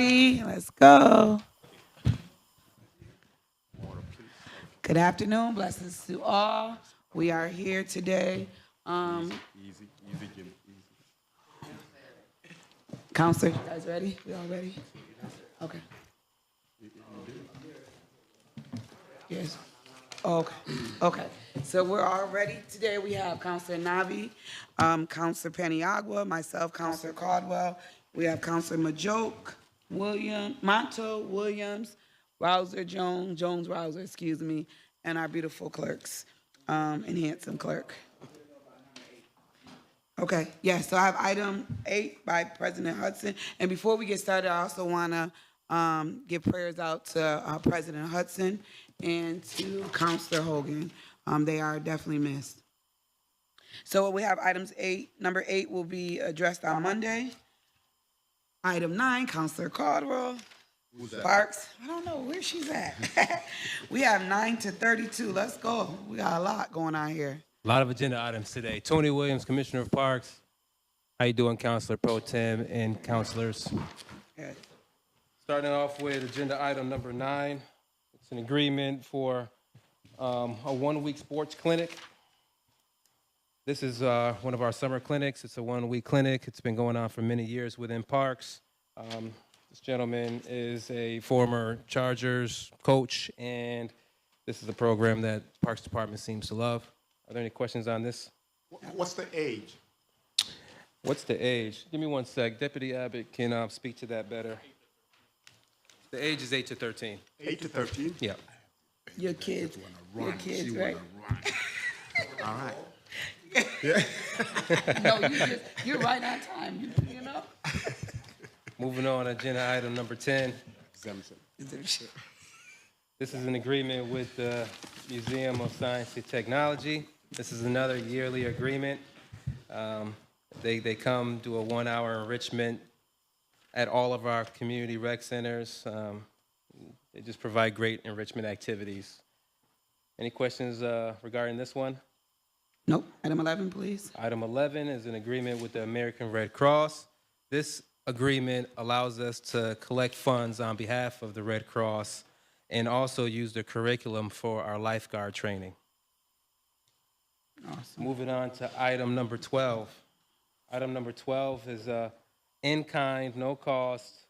Let's go. Good afternoon. Blessings to all. We are here today. Easy, give it easy. Counselor, you guys ready? We all ready? Okay. Yes. Okay. Okay. So we're all ready today. We have Counselor Navi, Counselor Paniagua, myself, Counselor Caldwell. We have Counselor Majoke, Monto, Williams, Jones Rouser, excuse me, and our beautiful clerks, and handsome clerk. Okay, yes, so I have item 8 by President Hudson. And before we get started, I also want to give prayers out to President Hudson and to Counselor Hogan. They are definitely missed. So we have items 8. Number 8 will be addressed on Monday. Item 9, Counselor Caldwell. Who's that? Parks. I don't know where she's at. We have 9 to 32. Let's go. We got a lot going on here. A lot of agenda items today. Tony Williams, Commissioner of Parks. How you doing, Councilor Pro Tem and councilors? Good. Starting off with agenda item number 9. It's an agreement for a one-week sports clinic. This is one of our summer clinics. It's a one-week clinic. It's been going on for many years within Parks. This gentleman is a former Chargers coach, and this is a program that Parks Department seems to love. Are there any questions on this? What's the age? What's the age? Give me one sec. Deputy Abbott can speak to that better. The age is 8 to 13. 8 to 13? Yeah. Your kids. Your kids, She right? wanna run. All right. No, you're right on time. You know. Moving on, agenda item number 10. Exemption. This is an agreement with the Museum of Science and Technology. This is another yearly agreement. They come do a 1-hour enrichment at all of our community rec centers. They just provide great enrichment activities. Any questions regarding this one? Nope. Item 11, please. Item 11 is an agreement with the American Red Cross. This agreement allows us to collect funds on behalf of the Red Cross and also use the curriculum for our lifeguard training. Awesome. Moving on to item number 12. Item number 12 is a in-kind, no-cost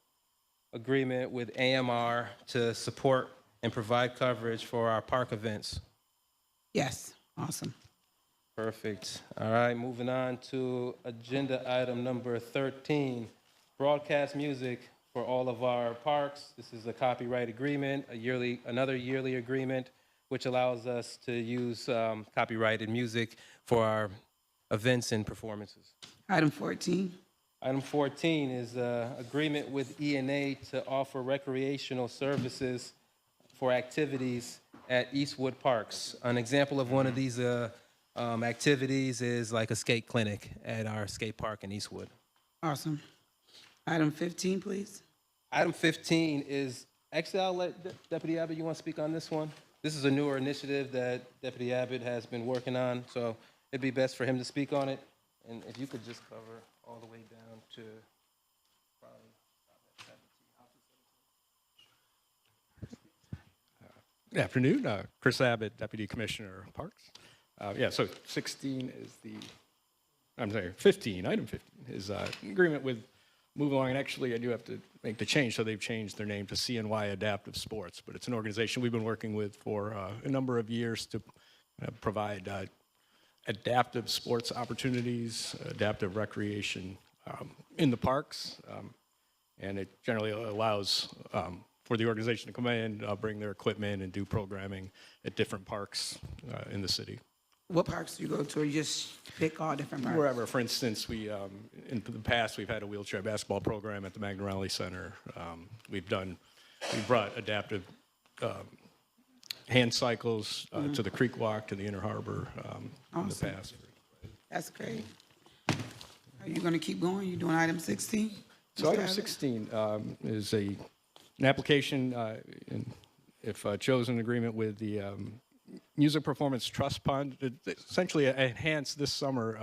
agreement with AMR to support and provide coverage for our park events. Yes. Awesome. Perfect. All right, moving on to agenda item number 13, broadcast music for all of our parks. This is a copyright agreement, another yearly agreement, which allows us to use copyrighted music for our events and performances. Item 14. Item 14 is agreement with ENA to offer recreational services for activities at Eastwood Parks. An example of one of these activities is like a skate clinic at our skate park in Eastwood. Awesome. Item 15, please. Item 15 is, actually I'll let Deputy Abbott, you want to speak on this one? This is a newer initiative that Deputy Abbott has been working on, so it'd be best for him to speak on it. And if you could just cover all the way down to probably stop at 17. Good afternoon. Chris Abbott, Deputy Commissioner of Parks. So 16 is item 15 is agreement with Move Along. And actually, I do have to make the change, so they've changed their name to CNY Adaptive Sports. But it's an organization we've been working with for a number of years to provide adaptive sports opportunities, adaptive recreation in the parks. And it generally allows for the organization to come in, bring their equipment, and do programming at different parks in the city. What parks do you go to, or you just pick all different parks? Wherever. For instance, in the past, we've had a wheelchair basketball program at the Magna Raleigh Center. We've brought adaptive hand cycles to the Creek Walk, to the Inner Harbor in the past. That's great. Are you going to keep going? You doing item 16? So item 16 is an application, if chosen, agreement with the Music Performance Trust Fund to essentially enhance this summer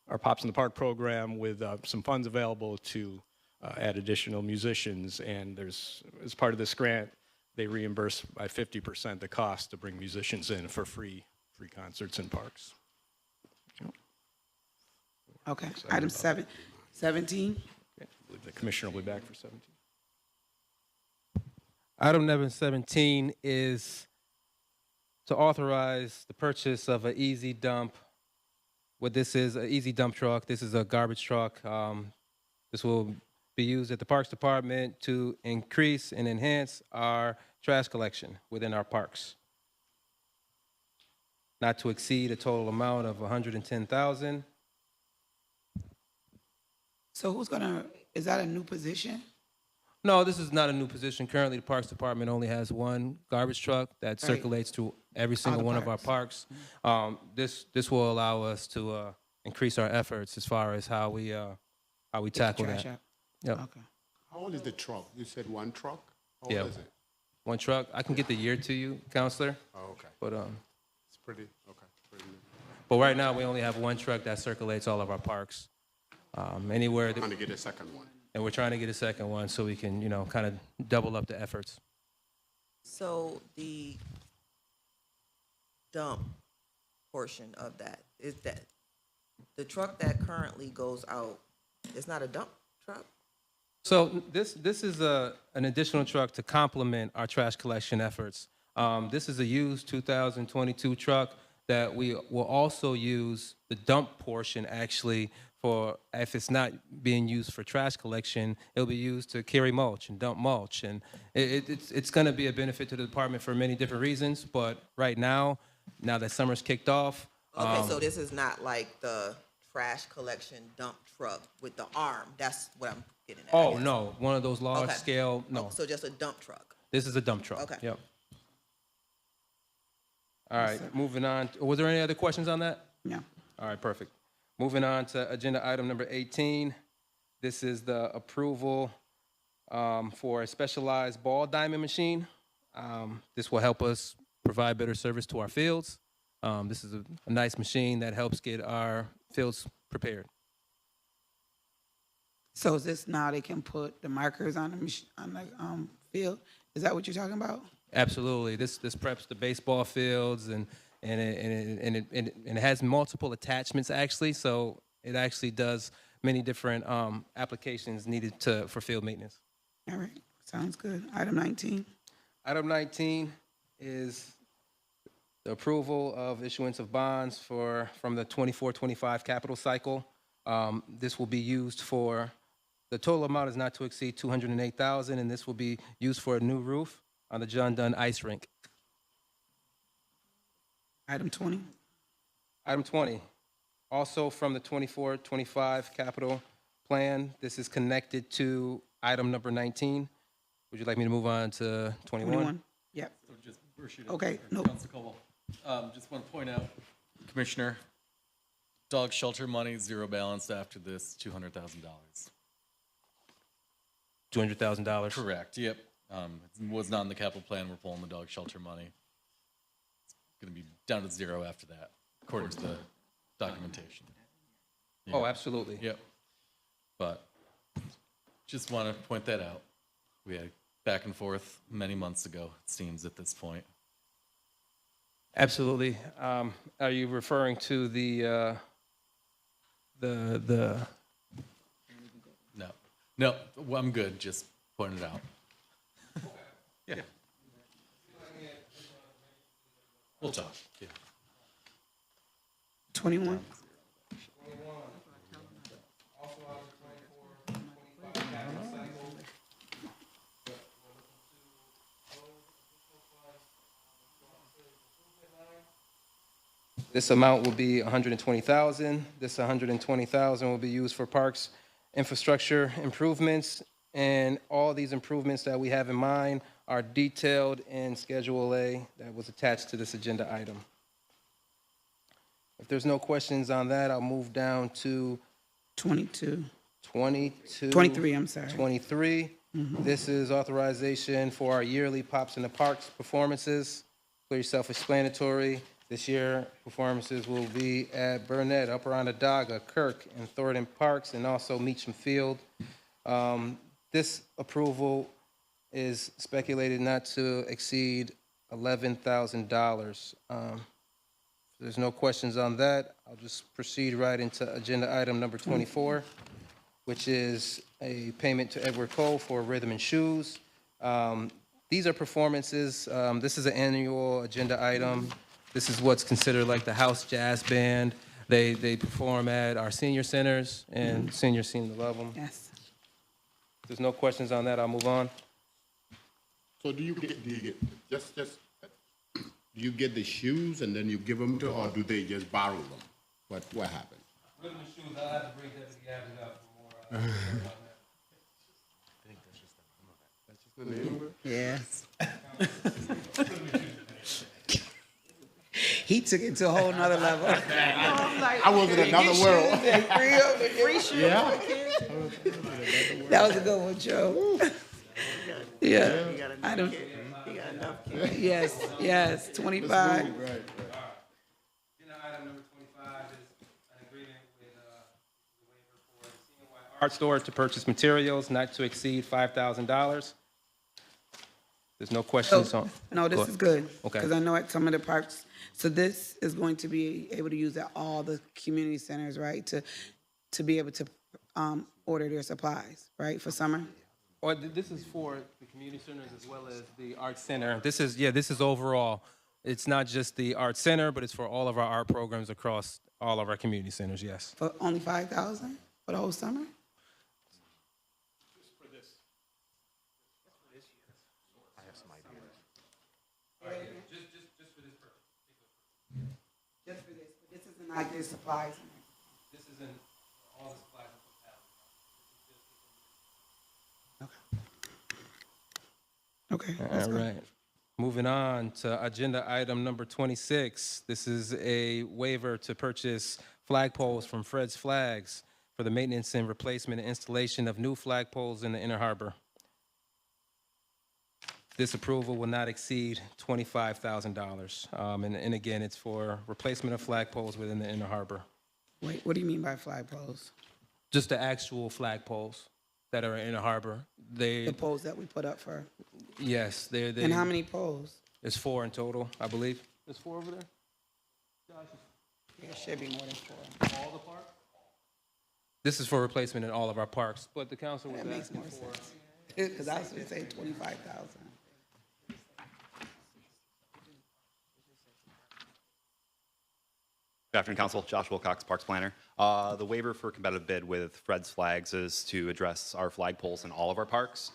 our Pops in the Park program with some funds available to add additional musicians, and as part of this grant, they reimburse by 50% the cost to bring musicians in for free concerts in parks. Okay, item 17. I believe the commissioner will be back for 17. Item number 17 is to authorize the purchase of an easy dump. What this is, an easy dump truck. This is a garbage truck. This will be used at the Parks Department to increase and enhance our trash collection within our parks. Not to exceed a total amount of $110,000. So is that a new position? No, this is not a new position. Currently, the Parks Department only has one garbage truck that circulates through every single the one of our parks. This will allow us to increase our efforts as far as how we tackle Trash that. out. Yep. Okay. How old is the truck? You said one truck? How Yeah. old is it? One truck. I can get the year to you, Counselor, Oh, okay. but It's pretty new. but right now we only have one truck that circulates all of our parks. Anywhere that, Trying to get a second one. and we're trying to get a second one so we can, kind of double up the efforts. So the dump portion of that, is that the truck that currently goes out, it's not a dump truck? So this is an additional truck to complement our trash collection efforts. This is a used 2022 truck that we will also use the dump portion actually for, if it's not being used for trash collection, it'll be used to carry mulch and dump mulch. And it's going to be a benefit to the department for many different reasons. But right now that summer's kicked off. Okay, so this is not like the trash collection dump truck with the arm. That's what I'm getting at. I Oh, guess. no, one of those large Okay. scale, no. Oh, so just a dump truck. This is a dump truck. Okay. Yep. All right, moving on. Was there any other questions on that? No. All right, perfect. Moving on to agenda item number 18. This is the approval for a specialized ball diamond machine. This will help us provide better service to our fields. This is a nice machine that helps get our fields prepared. So is this now they can put the markers on the field? Is that what you're talking about? Absolutely. This preps the baseball fields and it has multiple attachments actually. So it actually does many different applications needed for field maintenance. All right, sounds good. Item 19. Item 19 is the approval of issuance of bonds from the 24-25 capital cycle. This will be used for, the total amount is not to exceed $208,000, and this will be used for a new roof on the John Dunn Ice Rink. Item 20. Item 20, also from the 24-25 capital plan. This is connected to item number 19. Would you like me to move on to 21? 21. Yep. Okay, no. Council Cole. Just want to point out, Commissioner, dog shelter money, zero balance after this, $200,000. $200,000. Correct, yep. It was not in the capital plan, we're pulling the dog shelter money. It's going to be down to zero after that, according to the documentation. Oh, absolutely. Yep. But just want to point that out. We had back and forth many months ago, it seems, at this point. Absolutely. Are you referring to the No, well, I'm good, just pointing it out. Yeah. We'll talk, yeah. 21. This amount will be $120,000. This $120,000 will be used for parks infrastructure improvements, and all these improvements that we have in mind are detailed in Schedule A that was attached to this agenda item. If there's no questions on that, I'll move down to 22. 23, I'm sorry. 23. This is authorization for our yearly Pops in the Parks performances. Pretty self-explanatory. This year, performances will be at Burnett, Upper Onondaga, Kirk, and Thornton Parks, and also Meacham Field. This approval is speculated not to exceed $11,000. There's no questions on that. I'll just proceed right into agenda item number 24, which is a payment to Edward Cole for Rhythm and Shoes. These are performances. This is an annual agenda item. This is what's considered like the house jazz band. They perform at our senior centers, and seniors seem to love them. Yes. If there's no questions on that, I'll move on. So do you get do you get the shoes and then you give them to, or do they just borrow them? What happens? Rhythm and Shoes, I'll have to bring Deputy Gavin up for more. Yes. He took it to a whole nother level. I was in another world. Free shoes. Yeah. That was a good one, Joe. Yeah. I don't. Yes, yes, 25. Agenda item number 25 is an agreement with the waiver for CNY Art Store to purchase materials not to exceed $5,000. There's no questions on. No, Go this ahead. is good. Okay. Because I know at some of the parks, so this is going to be able to use at all the community centers, right? To be able to order their supplies, right, for summer? Or this is for the community centers as well as the art center. This is overall. It's not just the art center, but it's for all of our art programs across all of our community centers, yes. For only 5,000 for the whole summer? Just for this, but this isn't like their supplies. This isn't all the supplies in totality. Okay. All right. Moving on to agenda item number 26. This is a waiver to purchase flagpoles from Fred's Flags for the maintenance and replacement and installation of new flagpoles in the Inner Harbor. This approval will not exceed $25,000. And again, it's for replacement of flagpoles within the Inner Harbor. Wait, what do you mean by flagpoles? Just the actual flagpoles that are in the harbor. The poles that we put up for, Yes, they. and how many poles? There's 4 in total, I believe. There's 4 over there? There should be more than 4. All the parks? This is for replacement in all of our parks, but the council was That makes asking more for. sense. Because I was going to say 25,000. Good afternoon, Council. Josh Wilcox, Parks Planner. The waiver for competitive bid with Fred's Flags is to address our flagpoles in all of our parks.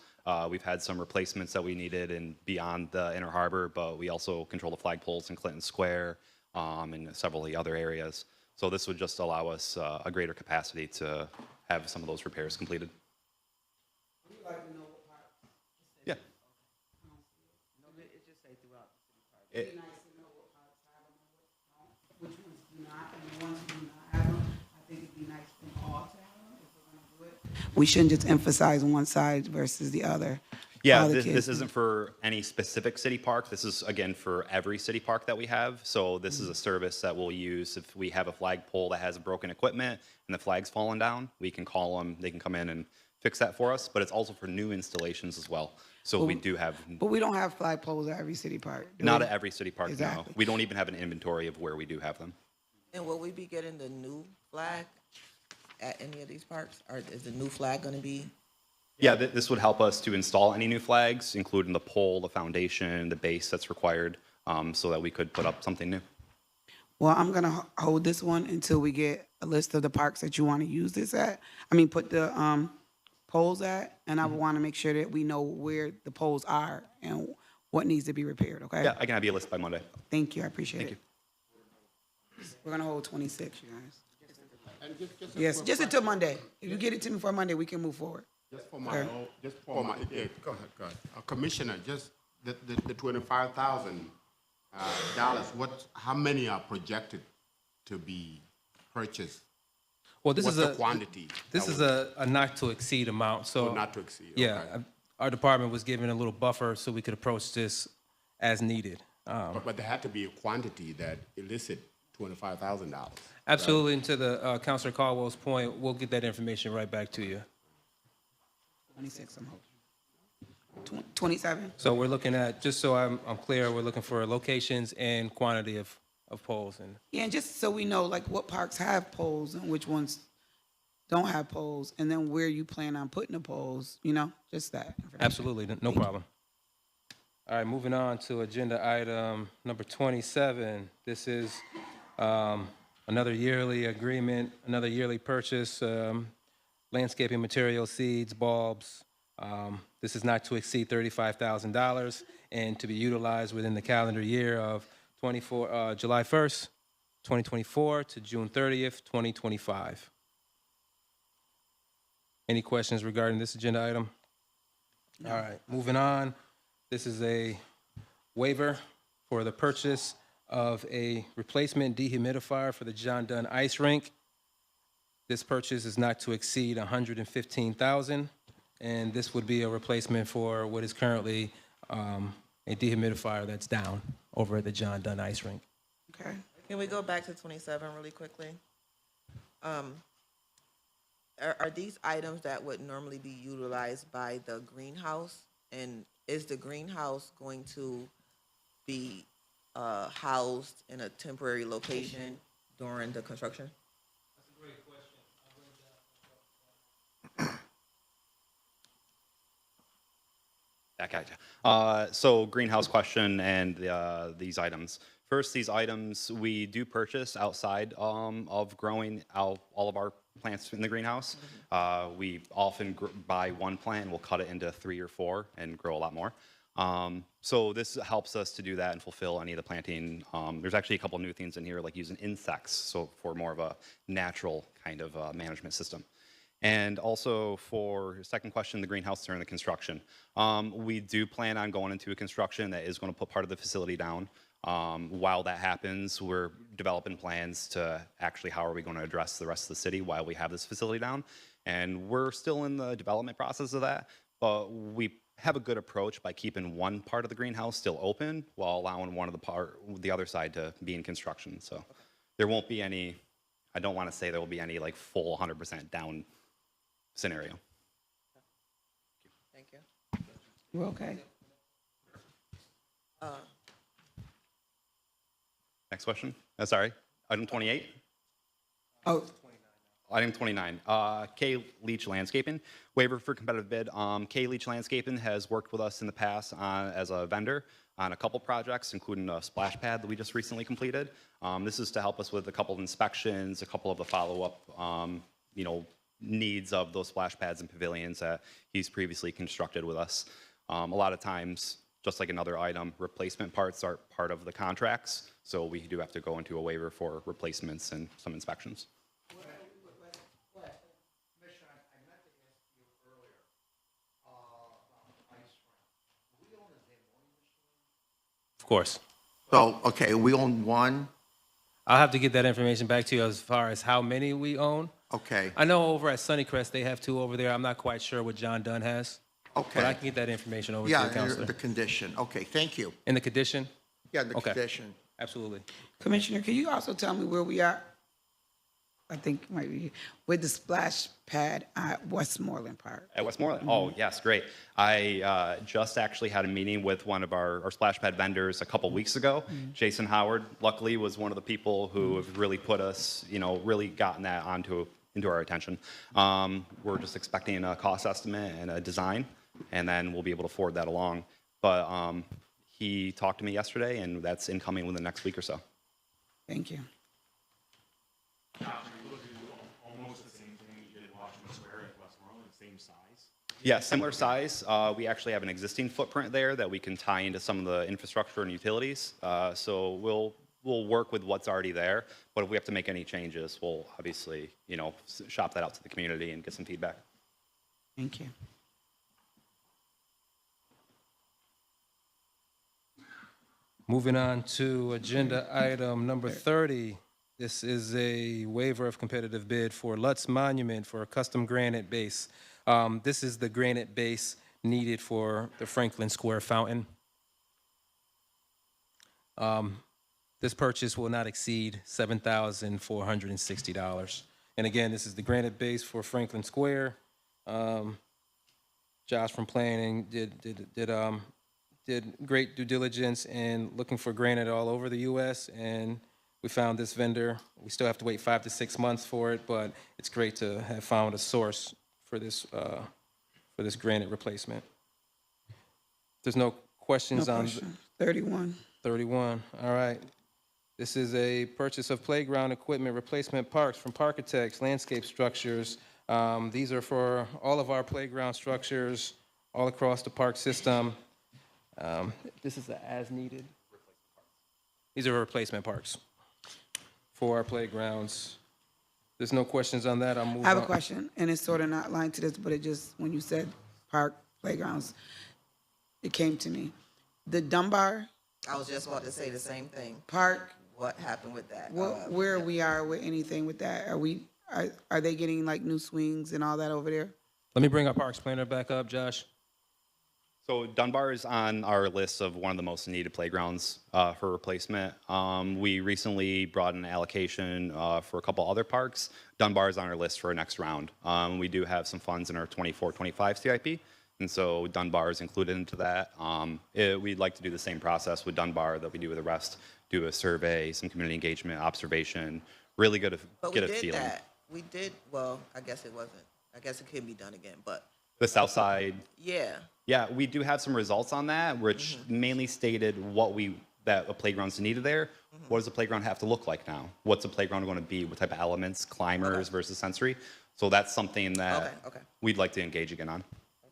We've had some replacements that we needed in beyond the Inner Harbor, but we also control the flagpoles in Clinton Square and several of the other areas. So this would just allow us a greater capacity to have some of those repairs completed. Yeah. It- Which ones do not, and the ones who do not have them, I think it'd be nice for them all to have them if we're gonna do it. We shouldn't just emphasize one side versus the other. Yeah, All the this kids. isn't for any specific city park. This is, again, for every city park that we have. So this is a service that we'll use if we have a flagpole that has broken equipment and the flag's fallen down. We can call them, they can come in and fix that for us, but it's also for new installations as well. So we do have, But we don't have flagpoles at every city park. do not we? at every city park, no. Exactly. We don't even have an inventory of where we do have them. And will we be getting the new flag at any of these parks? Or is the new flag gonna be? Yeah, this would help us to install any new flags, including the pole, the foundation, the base that's required, so that we could put up something new. Well, I'm gonna hold this one until we get a list of the parks that you want to use this at. I mean, put the poles at, and I want to make sure that we know where the poles are and what needs to be repaired, okay? Yeah, I can have you a list by Monday. Thank you, I appreciate Thank it. We're gonna hold 26, you guys. And just a Yes, quick just until Monday. If you get it to me for Monday, we can move forward. Just for my, yeah, go ahead. Commissioner, just the $25,000 how many are projected to be purchased? Well, this What's is the quantity? This is a not to exceed amount, so. Oh, not to exceed, Yeah, okay. our department was given a little buffer so we could approach this as needed. But there had to be a quantity that elicit $25,000. Absolutely, and to the Councilor Caldwell's point, we'll get that information right back to you. 26, I'm hoping. 27? So we're looking at, just so I'm clear, we're looking for locations and quantity of poles. And Yeah, and just so we know, like, what parks have poles and which ones don't have poles, and then where you plan on putting the poles, just that. information. absolutely, no problem. All right, moving on to agenda item number 27. This is another yearly agreement, another yearly purchase, landscaping materials, seeds, bulbs. This is not to exceed $35,000 and to be utilized within the calendar year of July 1st, 2024 to June 30th, 2025. Any questions regarding this agenda item? All right, moving on. This is a waiver for the purchase of a replacement dehumidifier for the John Dunn Ice Rink. This purchase is not to exceed $115,000, and this would be a replacement for what is currently a dehumidifier that's down over at the John Dunn Ice Rink. Okay. Can we go back to 27 really quickly? Are these items that would normally be utilized by the greenhouse? And is the greenhouse going to be housed in a temporary location during the construction? That gotcha. So greenhouse question and these items. First, these items we do purchase outside of growing all of our plants in the greenhouse. We often buy one plant and we'll cut it into 3 or 4 and grow a lot more. So this helps us to do that and fulfill any of the planting. There's actually a couple new things in here, like using insects, so for more of a natural kind of management system. And also for your second question, the greenhouse during the construction. We do plan on going into a construction that is going to put part of the facility down. While that happens, we're developing plans to actually how are we going to address the rest of the city while we have this facility down. And we're still in the development process of that, but we have a good approach by keeping one part of the greenhouse still open while allowing the other side to be in construction. So there won't be any, I don't want to say there will be any like full 100% down scenario. Thank you. You okay? Next question. Sorry. Item 28. Oh, Item 29, K. Leach Landscaping, waiver for competitive bid. K. Leach Landscaping has worked with us in the past as a vendor on a couple projects, including a splash pad that we just recently completed. This is to help us with a couple of inspections, a couple of the follow-up, needs of those splash pads and pavilions that he's previously constructed with us. A lot of times, just like another item, replacement parts are part of the contracts, so we do have to go into a waiver for replacements and some inspections. Of course. So, okay, we own one, I'll have to get that information back to you as far as how many we own. okay, I know over at Sunnycrest, they have 2 over there. I'm not quite sure what John Dunn has. But I okay. can get that information over to Yeah, the counselor. the condition, okay, thank you. In the condition? Yeah, the Okay. condition. Absolutely. Commissioner, can you also tell me where we are? I think it might be with the splash pad at Westmoreland Park. At Westmoreland? Oh, yes, great. I just actually had a meeting with one of our splash pad vendors a couple weeks ago. Jason Howard, luckily, was one of the people who have really put us, really gotten that into our attention. We're just expecting a cost estimate and a design, and then we'll be able to forward that along. But he talked to me yesterday, and that's incoming within the next week or so. Thank you. Almost the same thing you did at Washington Square at Westmoreland, the same size. Yeah, similar size. We actually have an existing footprint there that we can tie into some of the infrastructure and utilities. So we'll work with what's already there. But if we have to make any changes, we'll obviously, shop that out to the community and get some feedback. Thank you. Moving on to agenda item number 30. This is a waiver of competitive bid for Lutz Monument for a custom granite base. This is the granite base needed for the Franklin Square fountain. This purchase will not exceed $7,460. And again, this is the granite base for Franklin Square. Josh from planning did great due diligence in looking for granite all over the U.S. and we found this vendor. We still have to wait 5 to 6 months for it, but it's great to have found a source for this granite replacement. There's no No questions on question. 31. 31. All right. This is a purchase of playground equipment replacement parks from Parkitex Landscape Structures. These are for all of our playground structures all across the park system. This is the as-needed. These are replacement parks for our playgrounds. There's no questions on that. I'll move on. I have a question, and it's sort of not aligned to this, but it just, when you said park playgrounds, it came to me. The Dunbar I was just about to say the same thing. Park, What happened with that? where we are with anything with that? Are they getting like new swings and all that over there? Let me bring our parks planner back up, Josh. So Dunbar is on our list of one of the most needed playgrounds for replacement. We recently brought an allocation for a couple other parks. Dunbar is on our list for our next round. We do have some funds in our 24-25 CIP, and so Dunbar is included into that. We'd like to do the same process with Dunbar that we do with the rest, do a survey, some community engagement, observation, really get a feeling. That. We did, well, I guess it wasn't. I guess it can be done again, but The south side, yeah. yeah, we do have some results on that, which mainly stated that a playground's needed there. What does the playground have to look like now? What's the playground going to be? What type of elements, climbers versus sensory? So that's something that Okay. we'd like to engage again on.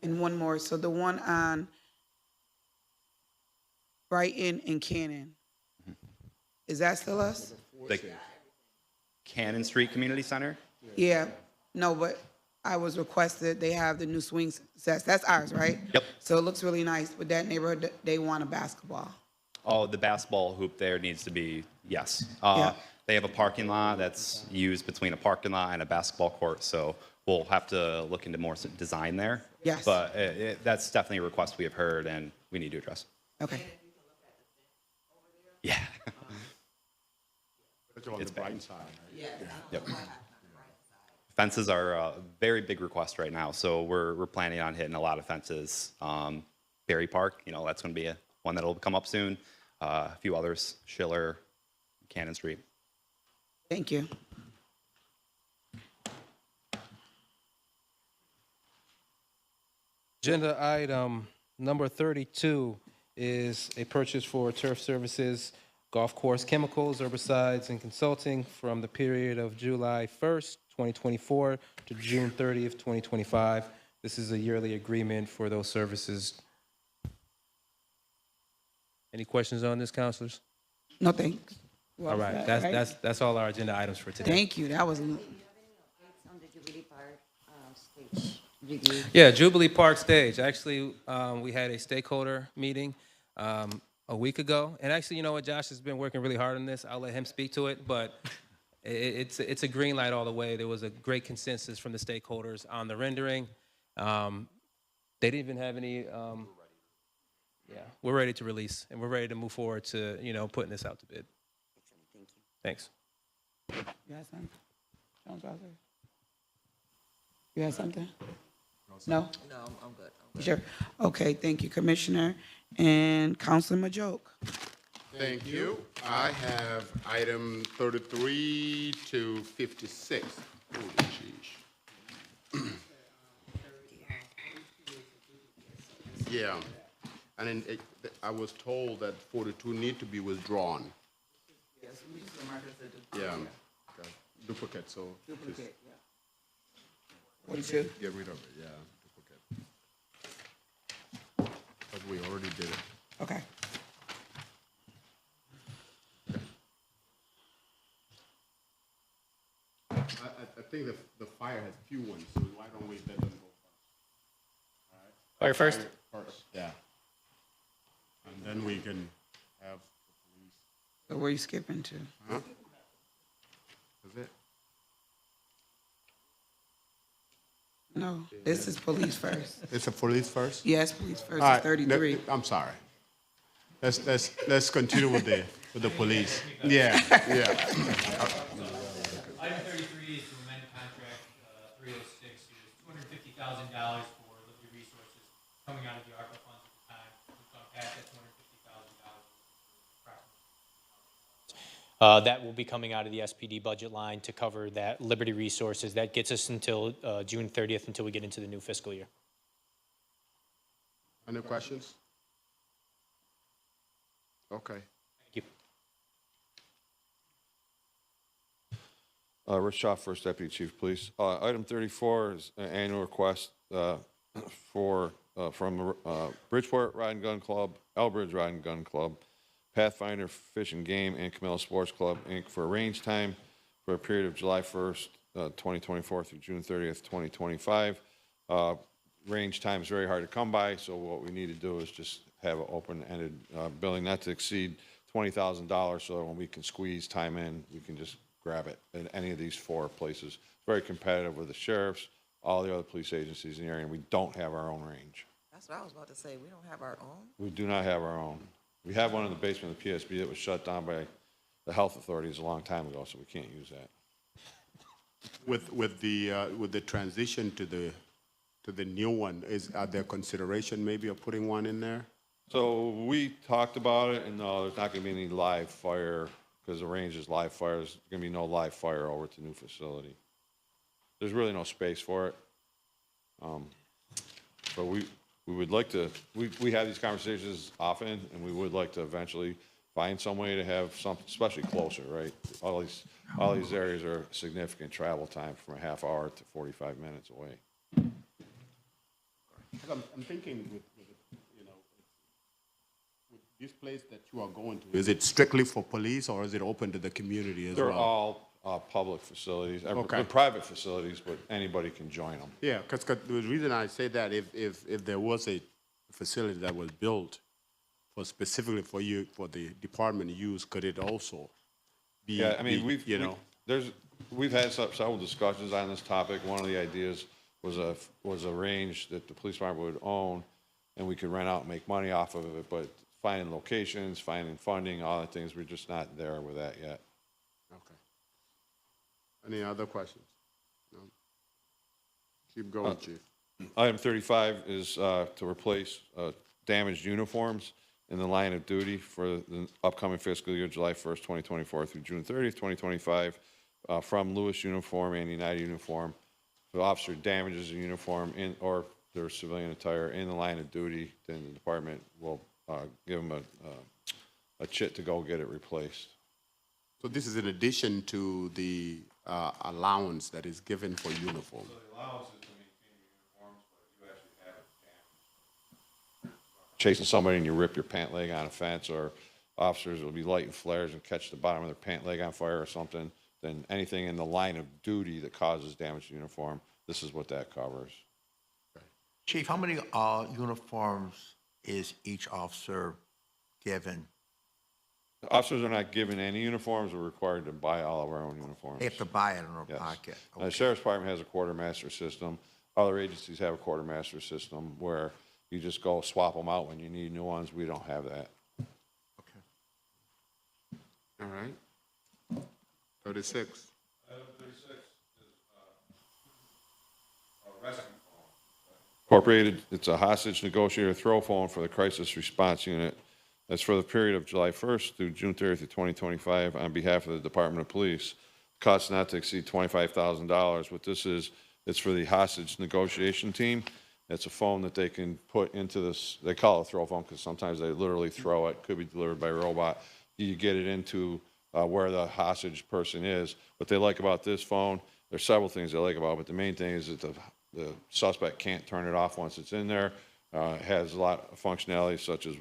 And one more, so the one on Brighton and Cannon, is that still us? The Cannon Street Community Center? Yeah, no, but I was requested, they have the new swing sets, that's ours, right? Yep. So it looks really nice, but that neighborhood, they want a basketball. Oh, the basketball hoop there needs to be, yes. Yeah. They have a parking lot that's used between a parking lot and a basketball court, so we'll have to look into more design there. Yes. But that's definitely a request we have heard and we need to address. Okay. Yeah. It's on It's the bad. bright side, right? Yep. Fences are a very big request right now, so we're planning on hitting a lot of fences. Berry Park, that's going to be one that'll come up soon. A few others, Schiller, Cannon Street. Thank you. Agenda item number 32 is a purchase for turf services, golf course chemicals, herbicides, and consulting from the period of July 1st, 2024 to June 30th, 2025. This is a yearly agreement for those services. Any questions on this, counselors? No, thanks. All right, that's all our agenda items for today. Thank you, that was, On the Jubilee Park stage review. Yeah, Jubilee Park stage. Actually, we had a stakeholder meeting a week ago. And actually, you know what, Josh has been working really hard on this. I'll let him speak to it, but it's a green light all the way. There was a great consensus from the stakeholders on the rendering. They didn't even have any, yeah, we're ready to release, and we're ready to move forward to, putting this out to bid. Thanks. you had something? Jones Brothers? You had something? No? No, I'm good. I'm good. Sure. Okay, thank you, Commissioner. And Councilor Majoke. Thank you. I have item 33 to 56. Holy sheesh. Yeah, and then I was told that 42 need to be withdrawn. Yeah, okay. Duplicate, so just 42? get rid of it, yeah, duplicate. But we already did it. Okay. I think the fire has few ones, so why don't we let them go first? Fire first? First, yeah. And then we can have the police. So where you skipping to? Huh? Is it? No, this is police first. It's a police first? Yes, police first, All it's right, 33. I'm sorry. Let's continue with the police. Yeah, yeah. Item 33 is to amend contract 306, is $250,000 for Liberty Resources coming out of the ARPA funds at the time. We've gone past that $250,000. That will be coming out of the SPD budget line to cover that Liberty Resources. That gets us until June 30th until we get into the new fiscal year. Any questions? Okay. Thank you. Rich Shaw, First Deputy Chief of Police. Item 34 is an annual request from Bridgeport Ride and Gun Club, Elbridge Ride and Gun Club, Pathfinder Fish and Game, and Camilla Sports Club, Inc. for a range time for a period of July 1st, 2024 through June 30th, 2025. Range time is very hard to come by, so what we need to do is just have an open-ended billing, not to exceed $20,000, so that when we can squeeze time in, we can just grab it in any of these 4 places. Very competitive with the sheriffs, all the other police agencies in the area, and we don't have our own range. That's what I was about to say. We don't have our own. We do not have our own. We have one in the basement of the PSB that was shut down by the health authorities a long time ago, so we can't use that. With the transition to the new one, are there consideration maybe of putting one in there? So we talked about it, and no, there's not going to be any live fire, because the range is live fire. There's going to be no live fire over at the new facility. There's really no space for it. But we would like to, we have these conversations often, and we would like to eventually find some way to have something, especially closer, right? All these areas are significant travel time from a half hour to 45 minutes away. I'm thinking with this place that you are going to, is it strictly for police or is it open to the community as well? They're all public facilities, Okay. they're private facilities, but anybody can join them. Yeah, because the reason I say that, if there was a facility that was built for specifically for you, for the department use, could it also be? Yeah, I mean, be, we've had several discussions on this topic. One of the ideas was a range that the police department would own, and we could rent out and make money off of it, but finding locations, finding funding, all the things, we're just not there with that yet. Okay. Any other questions? No? Keep going, Chief. Item 35 is to replace damaged uniforms in the line of duty for the upcoming fiscal year, July 1st, 2024 through June 30th, 2025, from Lewis Uniform and United Uniform. If the officer damages a uniform or their civilian attire in the line of duty, then the department will give them a chit to go get it replaced. So this is in addition to the allowance that is given for uniform. So the allowance is to maintain uniforms, but you actually have it damaged. Chasing somebody and you rip your pant leg on a fence, or officers will be lighting flares and catch the bottom of their pant leg on fire or something, then anything in the line of duty that causes damage to uniform, this is what that covers. Chief, how many uniforms is each officer given? Officers are not given any uniforms. We're required to buy all of our own uniforms. They have to buy it in their Yes. pocket. The Sheriff's Department has a quartermaster system. Other agencies have a quartermaster system where you just go swap them out when you need new ones. We don't have that. Okay. All right. 36. Item 36 is a rescue phone. Incorporated, it's a hostage negotiator throw phone for the Crisis Response Unit. That's for the period of July 1st through June 30th of 2025 on behalf of the Department of Police. Cost not to exceed $25,000. What this is, it's for the hostage negotiation team. It's a phone that they can put into this, they call it a throw phone because sometimes they literally throw it, could be delivered by a robot. You get it into where the hostage person is. What they like about this phone, there's several things they like about it, but the main thing is that the suspect can't turn it off once it's in there. It has a lot of functionality such as,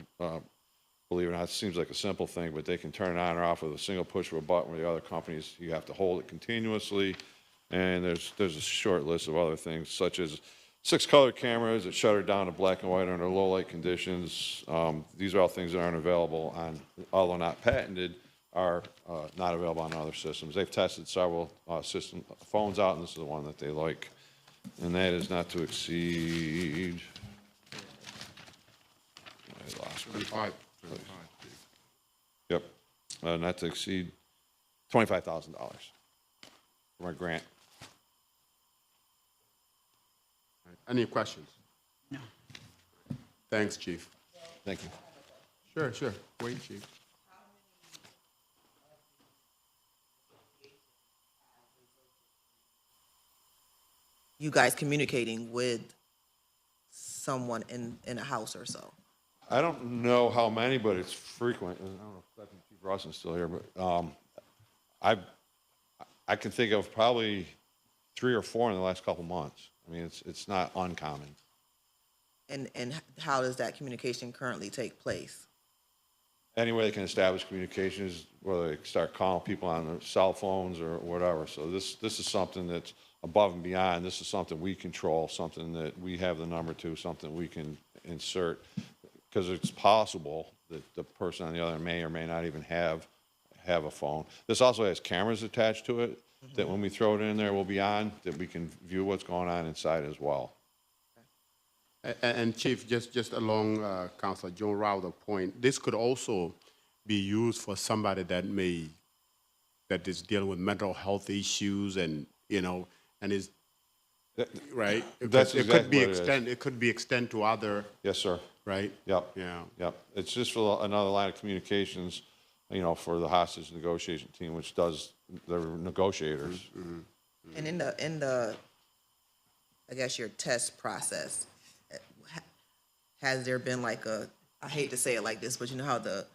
believe it or not, it seems like a simple thing, but they can turn it on or off with a single push of a button, where the other companies, you have to hold it continuously. And there's a short list of other things, such as 6 color cameras that shutter down to black and white under low light conditions. These are all things that aren't available on, although not patented, are not available on other systems. They've tested several phones out, and this is the one that they like. And that is not to exceed, I lost my 25. Yep, not to exceed $25,000 from our grant. Any questions? No. Thanks, Chief. Thank you. Sure. Wait, Chief. You guys communicating with someone in a house or so? I don't know how many, but it's frequent. I don't know if Deputy Chief Rawson's still here, but I can think of probably 3 or 4 in the last couple months. I mean, it's not uncommon. And how does that communication currently take place? Any way they can establish communications, whether they start calling people on their cell phones or whatever. So this is something that's above and beyond. This is something we control, something that we have the number to, something we can insert. Because it's possible that the person on the other may or may not even have a phone. This also has cameras attached to it that when we throw it in there, will be on, that we can view what's going on inside as well. And Chief, just along Councilor Joe Rauter's point, this could also be used for somebody that is dealing with mental health issues and is right. That's exactly what it is. It could be extended to other. Yes, sir. Right. Yep. Yeah. Yep. It's just for another line of communications, for the hostage negotiation team, which does the negotiators. And in the, I guess your test process, has there been like I hate to say it like this, but you know how the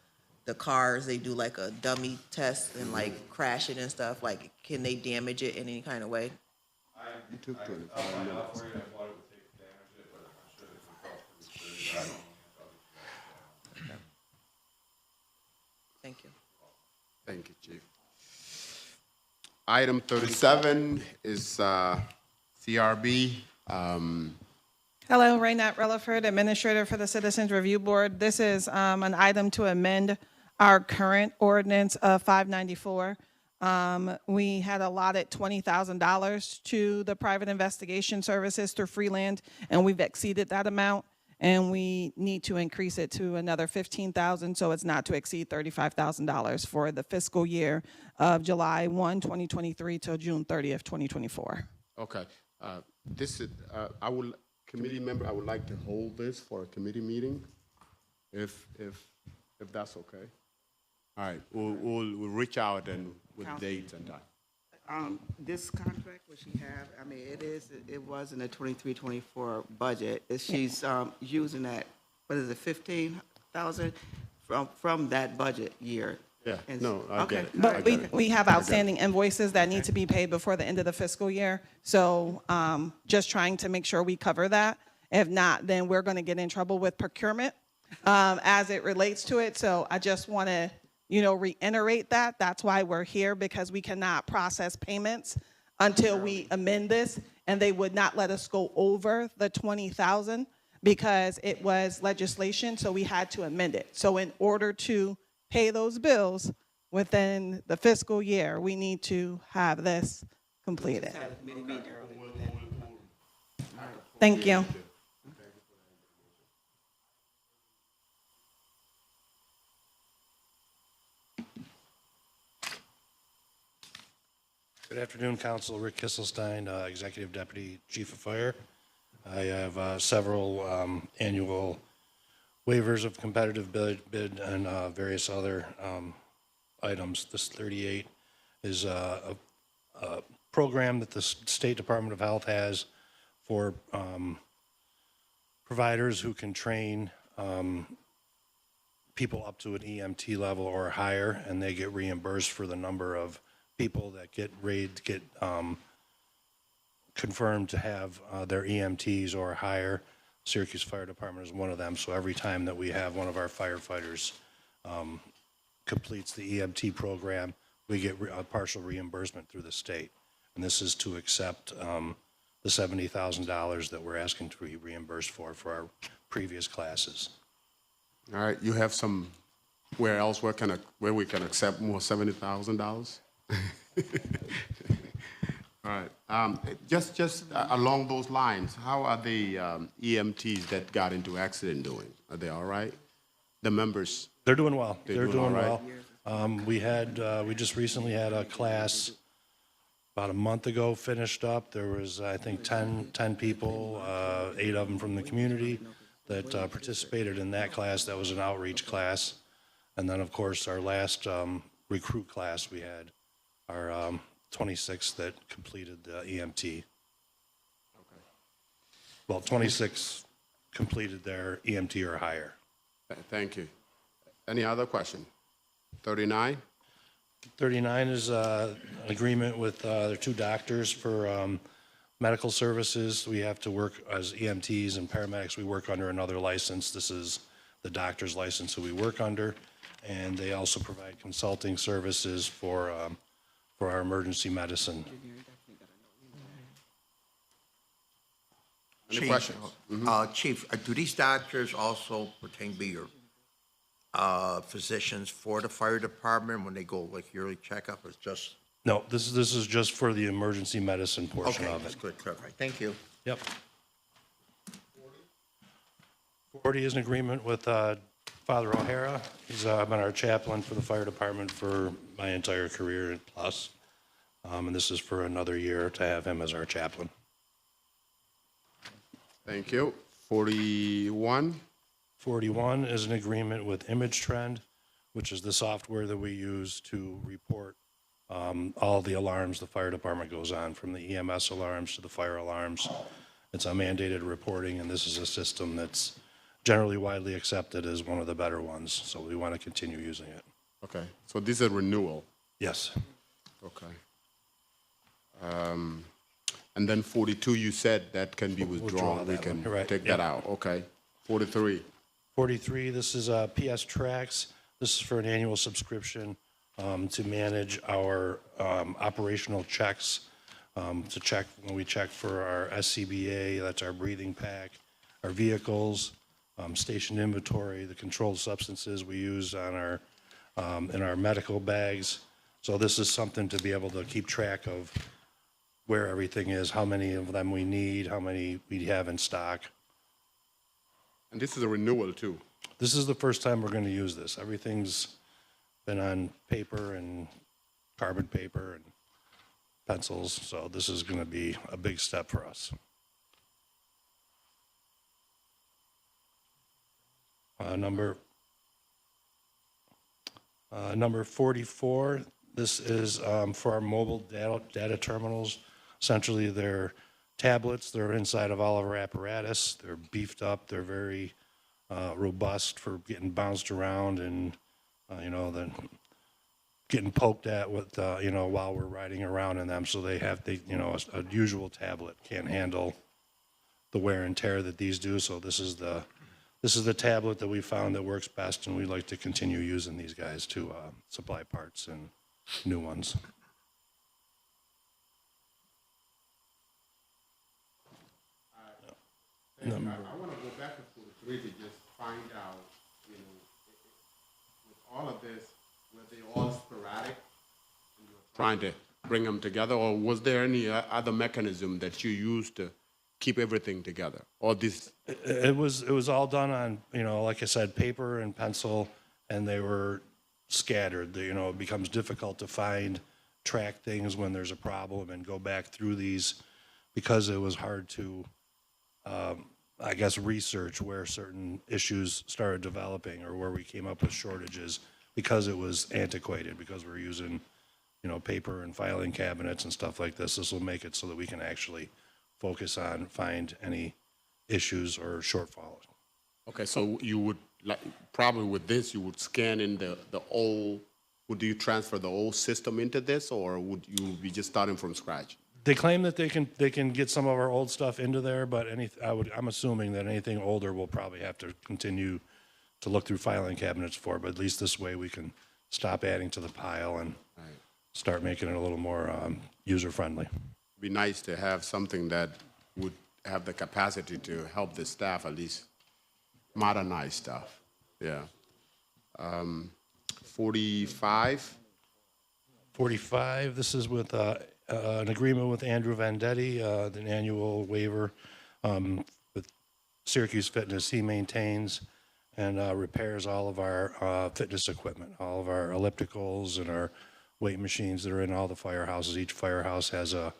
cars, they do like a dummy test and like crash it and stuff, like can they damage it in any kind of way? It took 25 minutes. Thank you. Thank you, Chief. Item 37 is CRB. Hello, Raynette Relaford, Administrator for the Citizens Review Board. This is an item to amend our current ordinance of 594. We had allotted $20,000 to the private investigation services through Freeland, and we've exceeded that amount, and we need to increase it to another $15,000, so it's not to exceed $35,000 for the fiscal year of July 1, 2023 till June 30th, 2024. Okay. This is, committee member, I would like to hold this for a committee meeting, if that's okay. All right, we'll reach out and with dates and time. This contract, what she have, I mean, it was in the 23-24 budget. She's using that, what is it, 15,000 from that budget year. Yeah, And no, I get it. But we have outstanding invoices that need to be paid before the end of the fiscal year. So just trying to make sure we cover that. If not, then we're going to get in trouble with procurement as it relates to it. So I just want to, reiterate that. That's why we're here, because we cannot process payments until we amend this. And they would not let us go over the 20,000 because it was legislation. So we had to amend it. So in order to pay those bills within the fiscal year, we need to have this completed. Thank you. Good afternoon, Council. Rick Kisselstein, Executive Deputy Chief of Fire. I have several annual waivers of competitive bid and various other items. This 38 is a program that the State Department of Health has for providers who can train people up to an EMT level or higher, and they get reimbursed for the number of people that get confirmed to have their EMTs or higher. Syracuse Fire Department is one of them. So every time that we have one of our firefighters completes the EMT program, we get a partial reimbursement through the state. And this is to accept the $70,000 that we're asking to be reimbursed for our previous classes. All right, you have somewhere else where we can accept more $70,000? All right. Just along those lines, how are the EMTs that got into accident doing? Are they all right? The members? They're doing well. They're doing all right? well. We just recently had a class about a month ago finished up. There was, I think, 10 people, 8 of them from the community. that participated in that class. That was an outreach class. And then, of course, our last recruit class, we had our 26 that completed the EMT. Well, 26 completed their EMT or higher. Thank you. Any other question? 39? 39 is an agreement with the two doctors for medical services. We have to work as EMTs and paramedics. We work under another license. This is the doctor's license who we work under. And they also provide consulting services for our emergency medicine. Any questions? Chief, do these doctors also pertain to be your physicians for the fire department when they go like yearly checkup? It's just No, this is just for the emergency medicine portion okay. of That's it. good. Clarify. Thank you. Yep. 40 is an agreement with Father O'Hara. He's been our chaplain for the fire department for my entire career plus. And this is for another year to have him as our chaplain. Thank you. 41? 41 is an agreement with Image Trend, which is the software that we use to report all the alarms the fire department goes on, from the EMS alarms to the fire alarms. It's a mandated reporting, and this is a system that's generally widely accepted as one of the better ones, so we want to continue using it. Okay, so this is a renewal. Yes. Okay. And then 42, you said that can be withdrawn. Withdraw We that can one. Right. take Yep. that out. Okay. 43. 43, this is PS Tracks. This is for an annual subscription to manage our operational checks, to check when we check for our SCBA, that's our breathing pack, our vehicles, station inventory, the controlled substances we use on our in our medical bags. So this is something to be able to keep track of where everything is, how many of them we need, how many we have in stock. And this is a renewal too. This is the first time we're going to use this. Everything's been on paper and carbon paper and pencils, so this is going to be a big step for us. Number 44, this is for our mobile data terminals. Essentially, they're tablets. They're inside of all of our apparatus. They're beefed up. They're very robust for getting bounced around and, then getting poked at with, while we're riding around in them. So a usual tablet can't handle the wear and tear that these do. So this is the tablet that we found that works best, and we'd like to continue using these guys to supply parts and new ones. I want to go back to 43 to just find out, with all of this, were they all sporadic? And you were trying to bring them together, or was there any other mechanism that you used to keep everything together? Or this? It was all done on, like I said, paper and pencil, and they were scattered. It becomes difficult to track things when there's a problem and go back through these, because it was hard to, research where certain issues started developing or where we came up with shortages, because it was antiquated, because we're using, paper and filing cabinets and stuff like this. This will make it so that we can actually focus on, find any issues or shortfalls. Okay, so you would, probably with this, you would scan in the old, would you transfer the old system into this, or would you be just starting from scratch? They claim that they can get some of our old stuff into there, but I'm assuming that anything older we'll probably have to continue to look through filing cabinets for, but at least this way we can stop adding to the pile and start making it a little more user-friendly. Be nice to have something that would have the capacity to help the staff at least modernize stuff. Yeah. 45. 45, this is with an agreement with Andrew Vendetti, an annual waiver with Syracuse Fitness. He maintains and repairs all of our fitness equipment, all of our ellipticals and our weight machines that are in all the firehouses. Each firehouse has a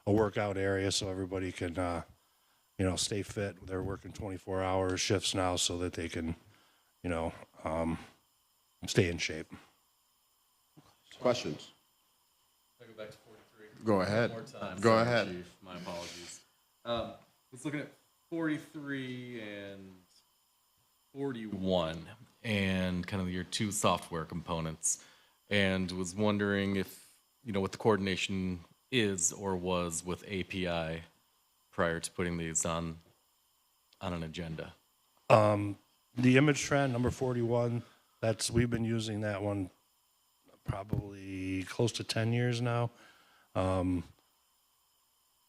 workout area, so everybody can, stay fit. They're working 24-hour shifts now so that they can, stay in shape. Questions? Can I go back to 43? Go ahead. One more time. Go Sorry, ahead. Chief. My apologies. I was looking at 43 and 41 and kind of your two software components, and was wondering if, what the coordination is or was with API prior to putting these on an agenda. The image trend, number 41, we've been using that one probably close to 10 years now.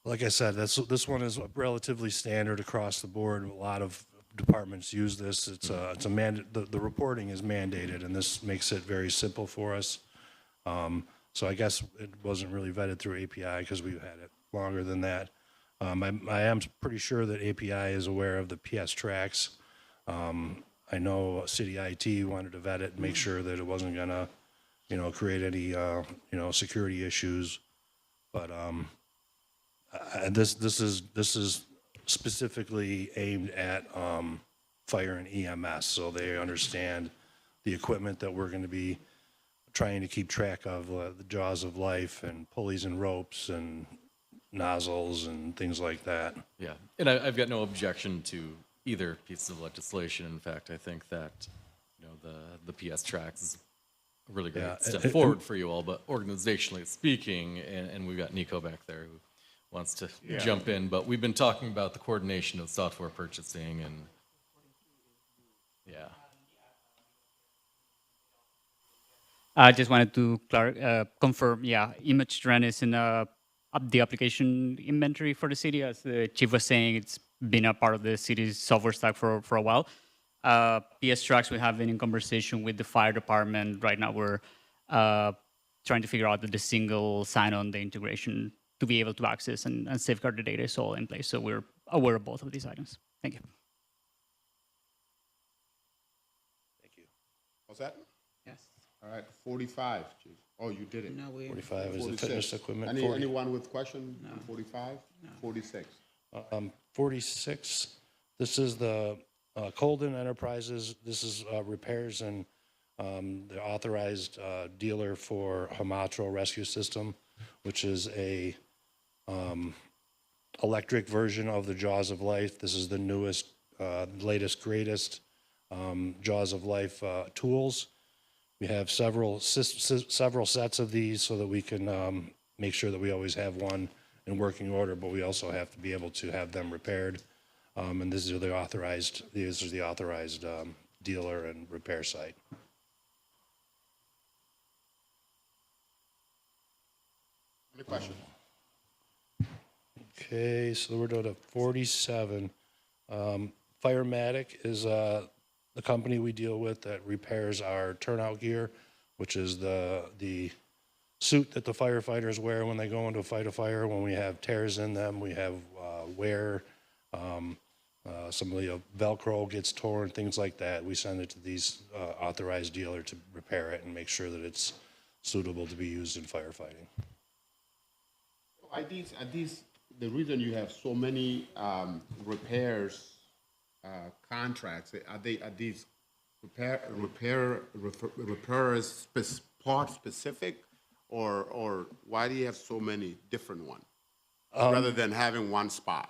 Like I said, this one is relatively standard across the board. A lot of departments use this. The reporting is mandated, and this makes it very simple for us. So I guess it wasn't really vetted through API because we've had it longer than that. I am pretty sure that API is aware of the PS tracks. I know City IT wanted to vet it and make sure that it wasn't gonna, create any, security issues. But this is specifically aimed at fire and EMS, so they understand the equipment that we're going to be trying to keep track of, the jaws of life and pulleys and ropes and nozzles and things like that. Yeah, and I've got no objection to either piece of legislation. In fact, I think that the PS tracks is a really great step forward for you all. But organizationally speaking, and we've got Nico back there who wants to jump in, but we've been talking about the coordination of software purchasing and I just wanted to confirm, image trend is in the application inventory for the city. As the chief was saying, it's been a part of the city's software stack for a while. PS tracks, we have been in conversation with the fire department. Right now we're trying to figure out the single sign-on, the integration to be able to access and safeguard the data is all in place. So we're aware of both of these items. Thank you. Thank you. What's that? Yes. All right, 45, Chief. Oh, you did it. No, we. 45 is the fitness equipment. Anyone with question on 45? No. 46. 46, this is the Colden Enterprises. This is repairs and the authorized dealer for Hamatro Rescue System, which is a electric version of the Jaws of Life. This is the newest, latest, greatest Jaws of Life tools. We have several sets of these so that we can make sure that we always have one in working order, but we also have to be able to have them repaired. And this is the authorized dealer and repair site. Any questions? Okay, so we're down to 47. Firematic is the company we deal with that repairs our turnout gear, which is the suit that the firefighters wear when they go into fight a fire. When we have tears in them, we have wear. Some of the Velcro gets torn, things like that. We send it to these authorized dealer to repair it and make sure that it's suitable to be used in firefighting. Are these the reason you have so many repairs contracts? Are these repairers part specific, or why do you have so many different ones rather than having one spot?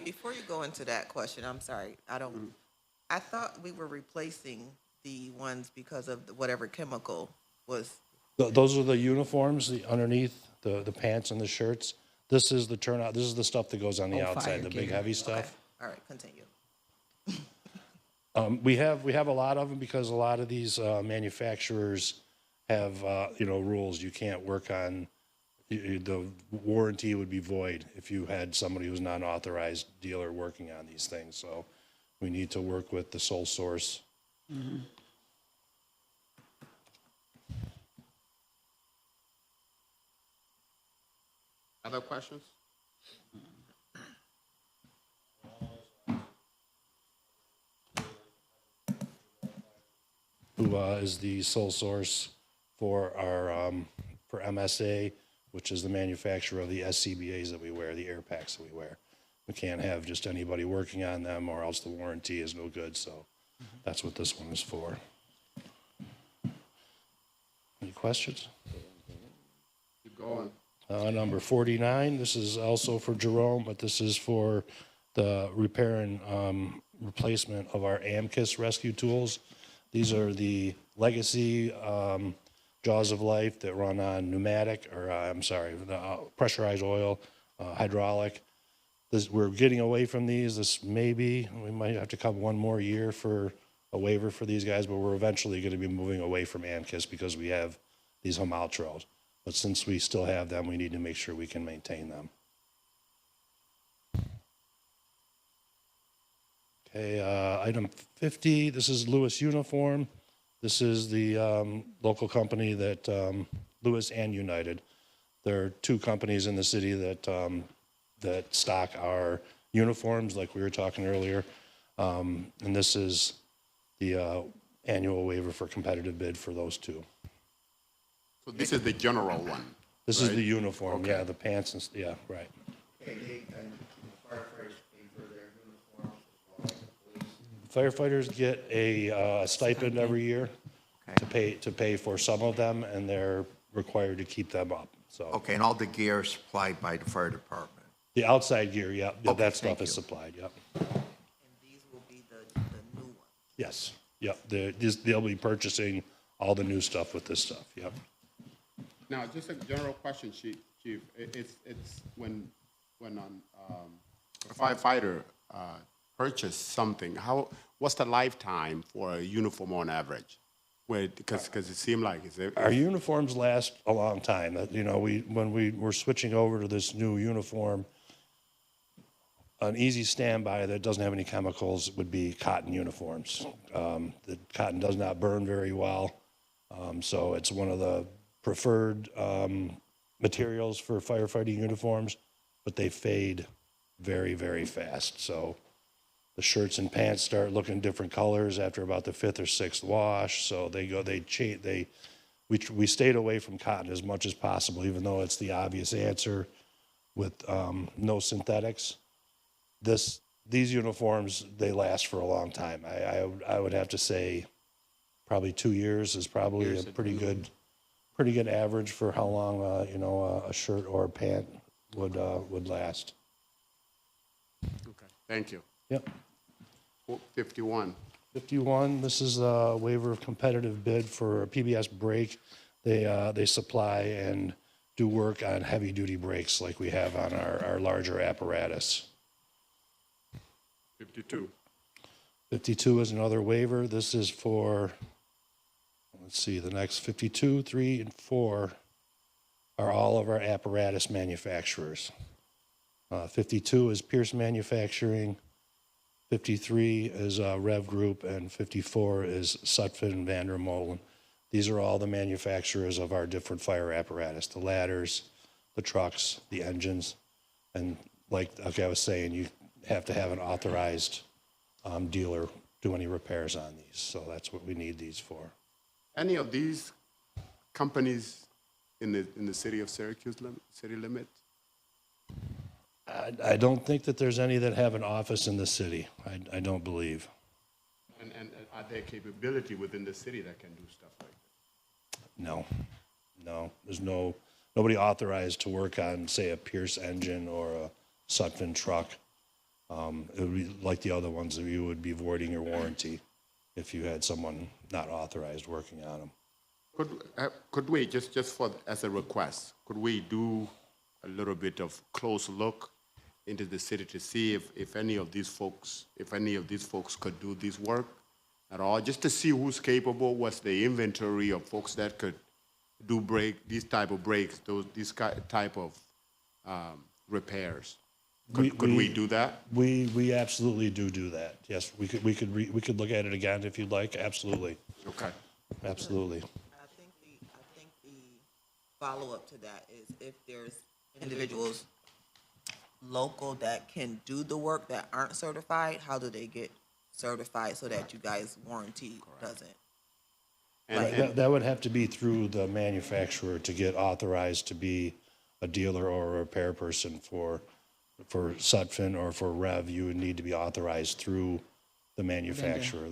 Before you go into that question, I'm sorry, I thought we were replacing the ones because of whatever chemical was. Those are the uniforms, the underneath, the pants and the shirts. This is the turnout. This is the stuff that goes on the outside, the big heavy stuff. Okay. All right, continue. We have a lot of them because a lot of these manufacturers have rules. You can't work on. The warranty would be void if you had somebody who's not an authorized dealer working on these things. So we need to work with the sole source. Mm-hmm. Other questions? Who is the sole source for our for MSA, which is the manufacturer of the SCBAs that we wear, the air packs that we wear. We can't have just anybody working on them, or else the warranty is no good, so that's what this one is for. Any questions? Keep going. Number 49, this is also for Jerome, but this is for the repair and replacement of our AMKIS rescue tools. These are the legacy Jaws of Life that run on pneumatic, or pressurized oil, hydraulic. We're getting away from these. We might have to come one more year for a waiver for these guys, but we're eventually going to be moving away from AMKIS because we have these Homaltros. But since we still have them, we need to make sure we can maintain them. Okay, item 50, this is Lewis Uniform. This is the local company that, Lewis and United. There are two companies in the city that stock our uniforms, like we were talking earlier. And this is the annual waiver for competitive bid for those two. So this is the general one? This right? is the uniform, Okay. yeah, the pants and, yeah, right. Firefighters get a stipend every year to pay for some of them, and they're required to keep them up, so. Okay, and all the gear is supplied by the fire department? The outside gear, yeah, Okay, that stuff thank is you. supplied, yep. And these will be the new ones. Yes, yep, they'll be purchasing all the new stuff with this stuff, yep. Now, just a general question, Chief. It's when a firefighter purchase something, what's the lifetime for a uniform on average? Because it seemed like Our uniforms last a long time. You know, when we were switching over to this new uniform, an easy standby that doesn't have any chemicals would be cotton uniforms. The cotton does not burn very well, so it's one of the preferred materials for firefighting uniforms, but they fade very, very fast. So the shirts and pants start looking different colors after about the 5th or 6th wash. So we stayed away from cotton as much as possible, even though it's the obvious answer with no synthetics. These uniforms, they last for a long time. I would have to say probably 2 years is probably a pretty good average for how long a shirt or a pant would last. Okay, thank you. Yep. 51. 51, this is a waiver of competitive bid for a PBS brake. They supply and do work on heavy-duty brakes like we have on our larger apparatus. 52. 52 is another waiver. This is for, let's see, the next 52, 3, and 4 are all of our apparatus manufacturers. 52 is Pierce Manufacturing, 53 is Rev Group, and 54 is Sutphin Van der Molen. These are all the manufacturers of our different fire apparatus, the ladders, the trucks, the engines, and like I was saying, you have to have an authorized dealer do any repairs on these. So that's what we need these for. Any of these companies in the city of Syracuse city limit? I don't think that there's any that have an office in the city. I don't believe. And are there capability within the city that can do stuff like that? No. There's nobody authorized to work on, say, a Pierce engine or a Sutphin truck. It would be like the other ones, that you would be voiding your warranty if you had someone not authorized working on them. Could we, just as a request, could we do a little bit of close look into the city to see if any of these folks could do this work at all, just to see who's capable, what's the inventory of folks that could do these type of brakes, these type of repairs. Could we do that? We absolutely do that. Yes, we could look at it again if you'd like. Absolutely. Okay. Absolutely. I think the follow-up to that is if there's individuals local that can do the work that aren't certified, how do they get certified so that you guys' warranty doesn't? That would have to be through the manufacturer to get authorized to be a dealer or a repair person for for Sutphen or for Rev, you would need to be authorized through the manufacturer.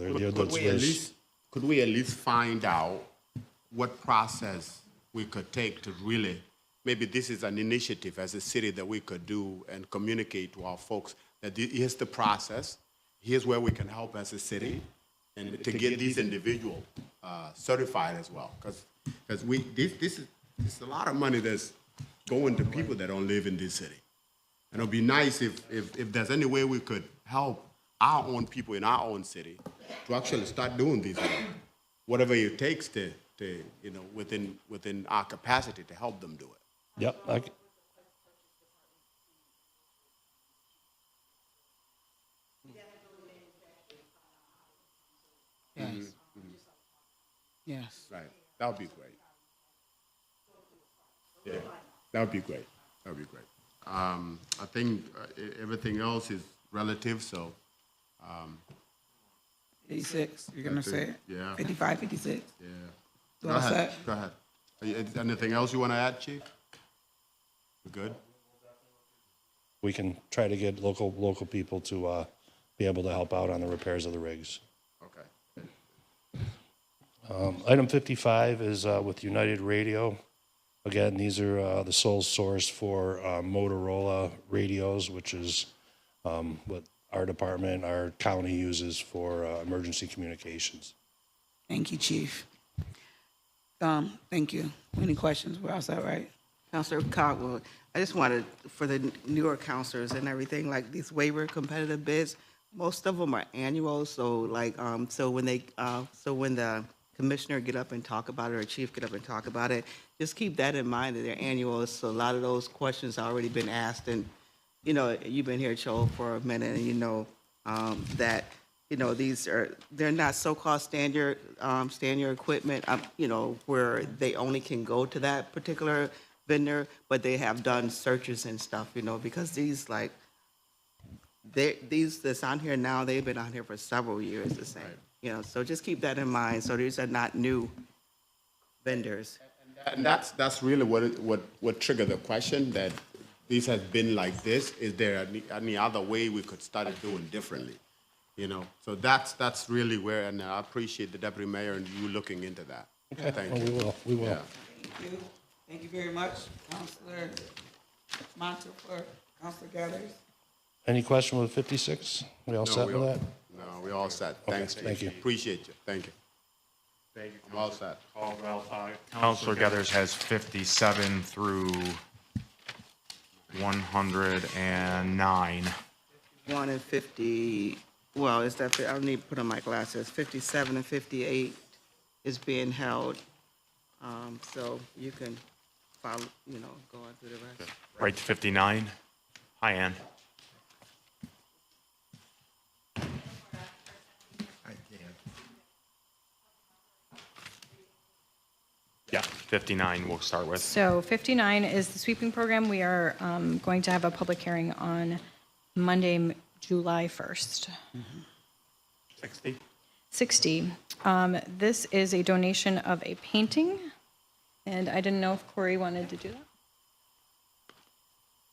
Could we at least find out what process we could take to really, maybe this is an initiative as a city that we could do and communicate to our folks that here's the process, here's where we can help as a city, and to get these individuals certified as well, because this is a lot of money that's going to people that don't live in this city. And it'd be nice if there's any way we could help our own people in our own city to actually start doing these things, whatever it takes to within our capacity to help them do it. Yep. Yes. Yes. Right. That would be great. Yeah. That would be great. That would be great. I think everything else is relative, so. 56, you're gonna say it? Yeah. 55, 56? Yeah. Do Go I ahead. say? Go ahead. Anything else you want to add, Chief? We good? We can try to get local people to be able to help out on the repairs of the rigs. Okay. Item 55 is with United Radio. Again, these are the sole source for Motorola radios, which is what our department, our county uses for emergency communications. Thank you, Chief. Thank you. Any questions? We're all set, right? Councilor Caldwell, I just wanted, for the newer counselors and everything, like these waiver competitive bids, most of them are annual, so like, so when the commissioner get up and talk about it, or chief get up and talk about it, just keep that in mind that they're annual, so a lot of those questions already been asked, and, you know, you've been here, Joel, for a minute, and you know, that, you know, they're not so-called standard equipment, you know, where they only can go to that particular vendor, but they have done searches and stuff, you know, because these that's on here now, they've been on here for several years, the same, you know, so just keep that in mind, so these are not new vendors. And that's really what triggered the question, that this has been like this. Is there any other way we could start it doing differently? You know, so that's really where, and I appreciate the deputy mayor and you looking into that. Okay. Thank Well, you. we will. Yeah. Thank you. Thank you very much, Councilor Montefort, Councilor Gathers. Any question with 56? We all set with that? No, we're all set. Okay, Thanks, Chief. thank you. Appreciate you. Thank you. Thank you. I'm all set. Caldwell. Councilor Geathers has 57 through 109. 1 and 50, well, is that, I need to put on my glasses, 57 and 58 is being held, so you can follow, you know, go on through the rest. Right to 59. Hi, Ann. Yeah, 59 we'll start with. So 59 is the sweeping program. We are going to have a public hearing on Monday, July 1st. 60. 60. This is a donation of a painting, and I didn't know if Corey wanted to do that.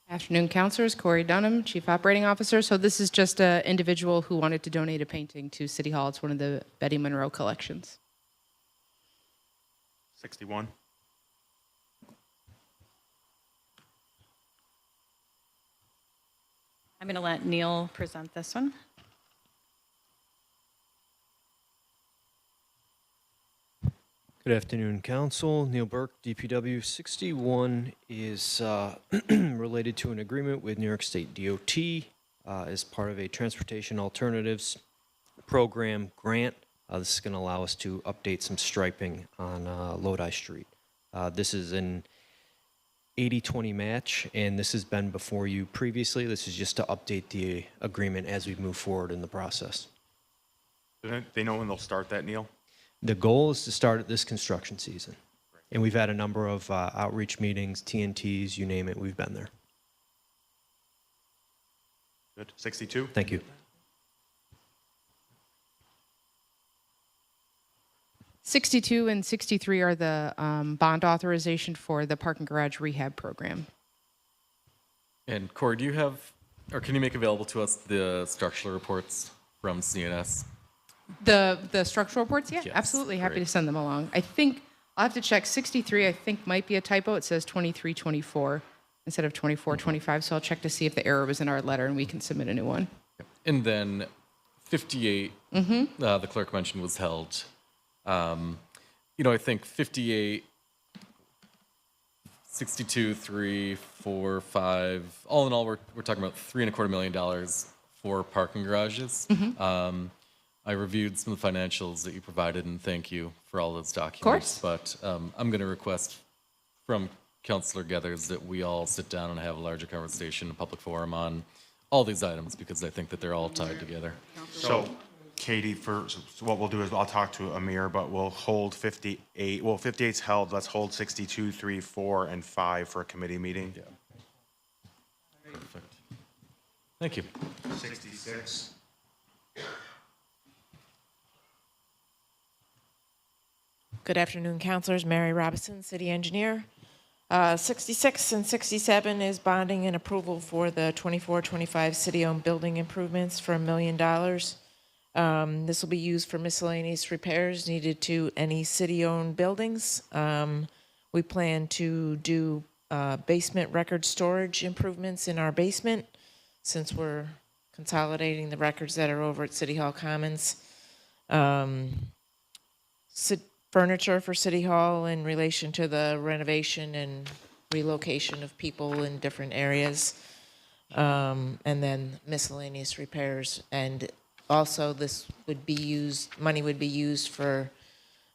Afternoon, councilors. Corey Dunham, Chief Operating Officer. So this is just an individual who wanted to donate a painting to City Hall. It's one of the Betty Monroe collections. 61. I'm going to let Neil present this one. Good afternoon, Council. Neil Burke, DPW. 61 is related to an agreement with New York State DOT as part of a Transportation Alternatives Program grant. This is going to allow us to update some striping on Lodi Street. This is an 80-20 match, and this has been before you previously. This is just to update the agreement as we move forward in the process. Do they know when they'll start that, Neil? The goal is to start at this construction season. And we've had a number of outreach meetings, TNTs, you name it, we've been there. Good. 62. Thank you. 62 and 63 are the bond authorization for the parking garage rehab program. And Corey, do you have Or can you make available to us the structural reports from CNS? The structural reports, yeah, Yes, absolutely, happy great. to send them along. I think, I'll have to check, 63, I think might be a typo. It says 2324 instead of 2425, so I'll check to see if the error was in our letter and we can submit a new one. And then 58, the clerk mentioned was held. I think 58, 62, 3, 4, 5, all in all, we're talking about $3.25 million for parking garages. I reviewed some of the financials that you provided, and thank you for all those documents. But I'm going to request from Councilor Geathers that we all sit down and have a larger conversation, a public forum on all these items, because I think that they're all tied together. So, Katie, so what we'll do is I'll talk to Amir, but we'll hold 58. Well, 58's held. Let's hold 62, 3, 4, and 5 for a committee meeting. Yeah. Perfect. Thank you. 66. Good afternoon, councilors. Mary Robinson, city engineer. 66 and 67 is bonding and approval for the 24-25 city-owned building improvements for $1 million. This will be used for miscellaneous repairs needed to any city-owned buildings. We plan to do basement record storage improvements in our basement, since we're consolidating the records that are over at City Hall Commons. Furniture for City Hall in relation to the renovation and relocation of people in different areas. And then miscellaneous repairs. And also this would be used, money would be used for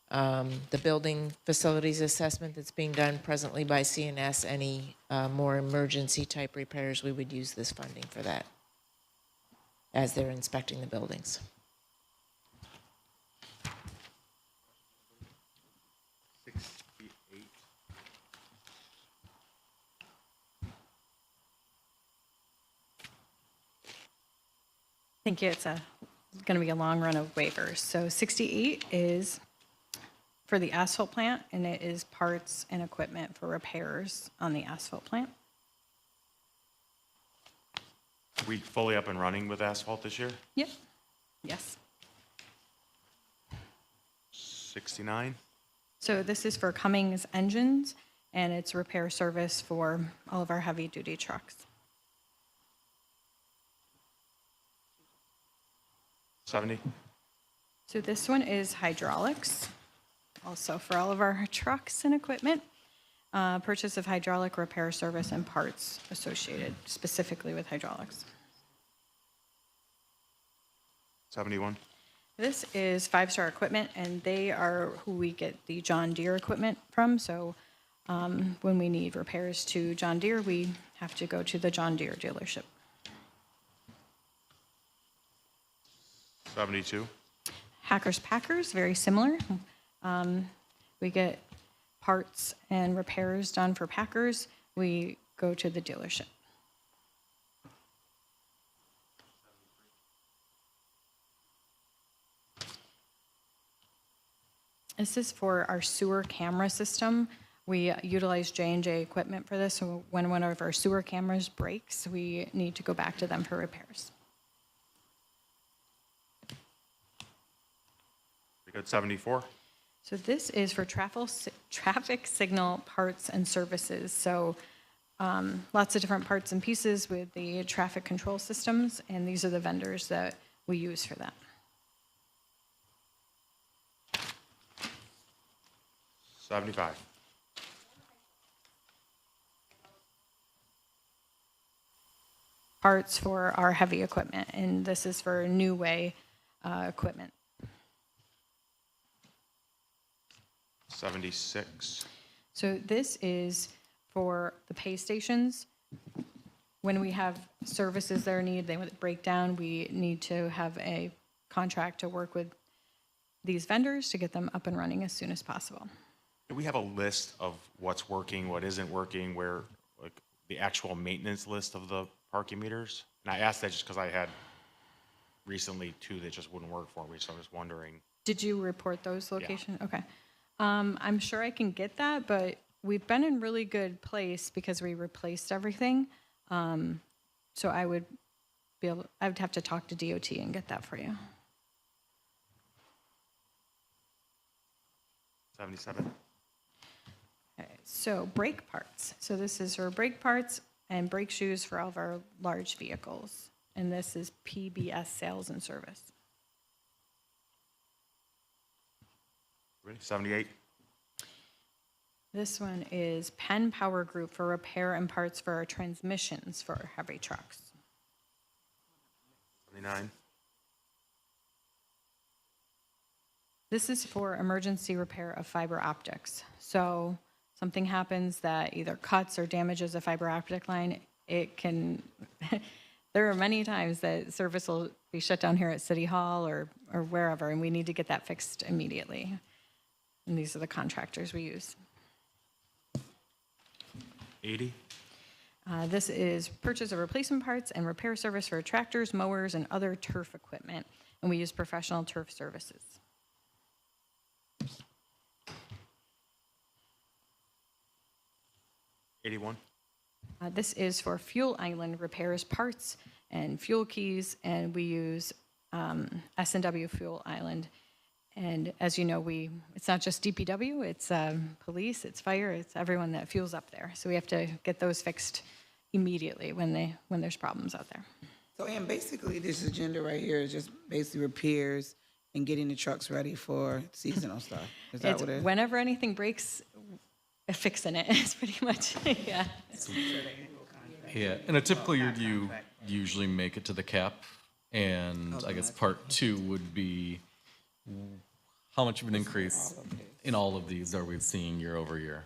the building facilities assessment that's being done presently by CNS. Any more emergency type repairs, we would use this funding for that as they're inspecting the buildings. Thank you. It's going to be a long run of waivers. So 68 is for the asphalt plant, and it is parts and equipment for repairs on the asphalt plant. Are we fully up and running with asphalt this year? Yep. Yes. 69. So this is for Cummins engines, and it's repair service for all of our heavy-duty trucks. 70. So this one is hydraulics, also for all of our trucks and equipment. Purchase of hydraulic repair service and parts associated specifically with hydraulics. 71. This is Five Star Equipment, and they are who we get the John Deere equipment from. So when we need repairs to John Deere, we have to go to the John Deere dealership. 72. Hackers Packers, very similar. We get parts and repairs done for Packers. We go to the dealership. This is for our sewer camera system. We utilize J&J equipment for this. So when one of our sewer cameras breaks, we need to go back to them for repairs. We got 74. So this is for traffic signal parts and services. So lots of different parts and pieces with the traffic control systems, and these are the vendors that we use for that. 75. Parts for our heavy equipment, and this is for New Way equipment. 76. So this is for the pay stations. When we have services that are needed, they break down, we need to have a contract to work with these vendors to get them up and running as soon as possible. Do we have a list of what's working, what isn't working, where, like, the actual maintenance list of the parking meters? And I asked that just because I had recently 2 that just wouldn't work for me, so I was wondering. Did you report those locations? Yeah. Okay. I'm sure I can get that, but we've been in really good place because we replaced everything. So I would I would have to talk to DOT and get that for you. 77. Okay, so brake parts. So this is for brake parts and brake shoes for all of our large vehicles. And this is PBS sales and service. Ready? 78. This one is Penn Power Group for repair and parts for our transmissions for heavy trucks. 79. This is for emergency repair of fiber optics. So something happens that either cuts or damages a fiber optic line, it can, there are many times that service will be shut down here at City Hall or wherever, and we need to get that fixed immediately. And these are the contractors we use. 80. This is purchase of replacement parts and repair service for tractors, mowers, and other turf equipment. And we use professional turf services. 81. This is for fuel island repairs, parts, and fuel keys, and we use S&W Fuel Island. And as you know, it's not just DPW, it's police, it's fire, it's everyone that fuels up there. So we have to get those fixed immediately when there's problems out there. So, and basically, this agenda right here is just basically repairs and getting the trucks ready for seasonal stuff. Is that what it is? Whenever anything breaks, fixing it is pretty much, yeah. Yeah, in a typical year, do you usually make it to the cap? And I guess part two would be, how much of an increase in all of these are we seeing year over year?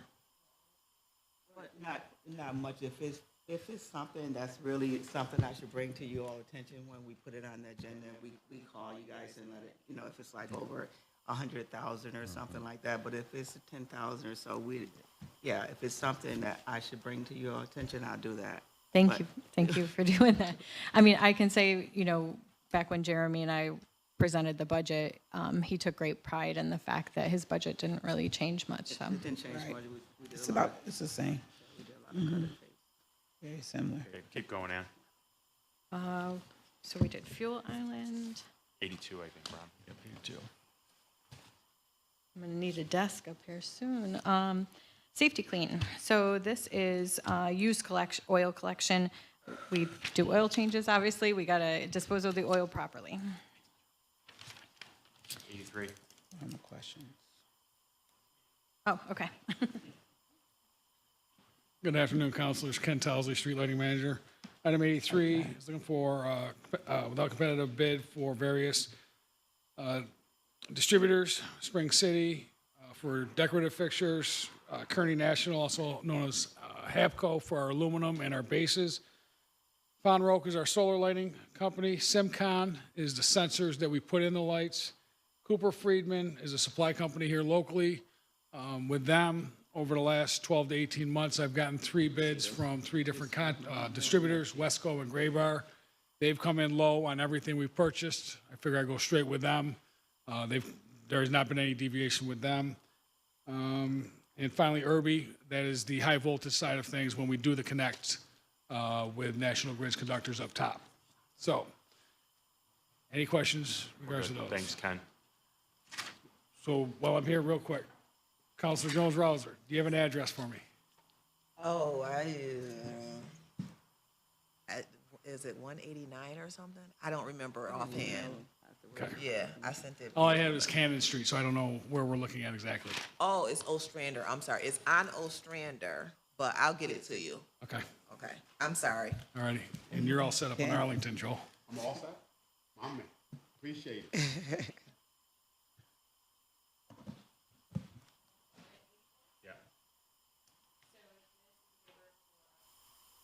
Not much. If it's something that's really something I should bring to your all attention when we put it on the agenda, we call you guys and let it, if it's like over 100,000 or something like that. But if it's 10,000 or so, if it's something that I should bring to your attention, I'll do that. Thank you for doing that. I mean, I can say, back when Jeremy and I presented the budget, he took great pride in the fact that his budget didn't really change much. So. It didn't change much. It's the same. Very similar. Okay, keep going, Ann. So we did Fuel Island. 82, I think, Ron. Yep, 82. I'm gonna need a desk up here soon. Safety Clean. So this is used oil collection. We do oil changes, obviously. We gotta dispose of the oil properly. 83. No questions. Oh, okay. Good afternoon, councilors. Ken Towsley, Street Lighting Manager. Item 83 is looking for, without competitive bid for various distributors, Spring City, for decorative fixtures, Kearney National, also known as Habco for our aluminum and our bases. Von Roque is our solar lighting company. Simcon is the sensors that we put in the lights. Cooper Friedman is a supply company here locally. With them, over the last 12 to 18 months, I've gotten 3 bids from 3 different distributors, Wesco and Graybar. They've come in low on everything we've purchased. I figure I go straight with them. There has not been any deviation with them. And finally, Irby, that is the high voltage side of things when we do the connect with National Grid's conductors up top. So, any questions in regards to those? Thanks, Ken. So while I'm here, real quick, Councilor Jones-Rouser, do you have an address for me? Oh, is it 189 or something? I don't remember offhand. Okay. Yeah, I sent it. All I have is Cannon Street, so I don't know where we're looking at exactly. Oh, it's Ostrander. I'm sorry. It's on Ostrander, but I'll get it to you. Okay. Okay. I'm sorry. All righty. And you're all set up in Arlington, Joel. I'm all set. My man. Appreciate it.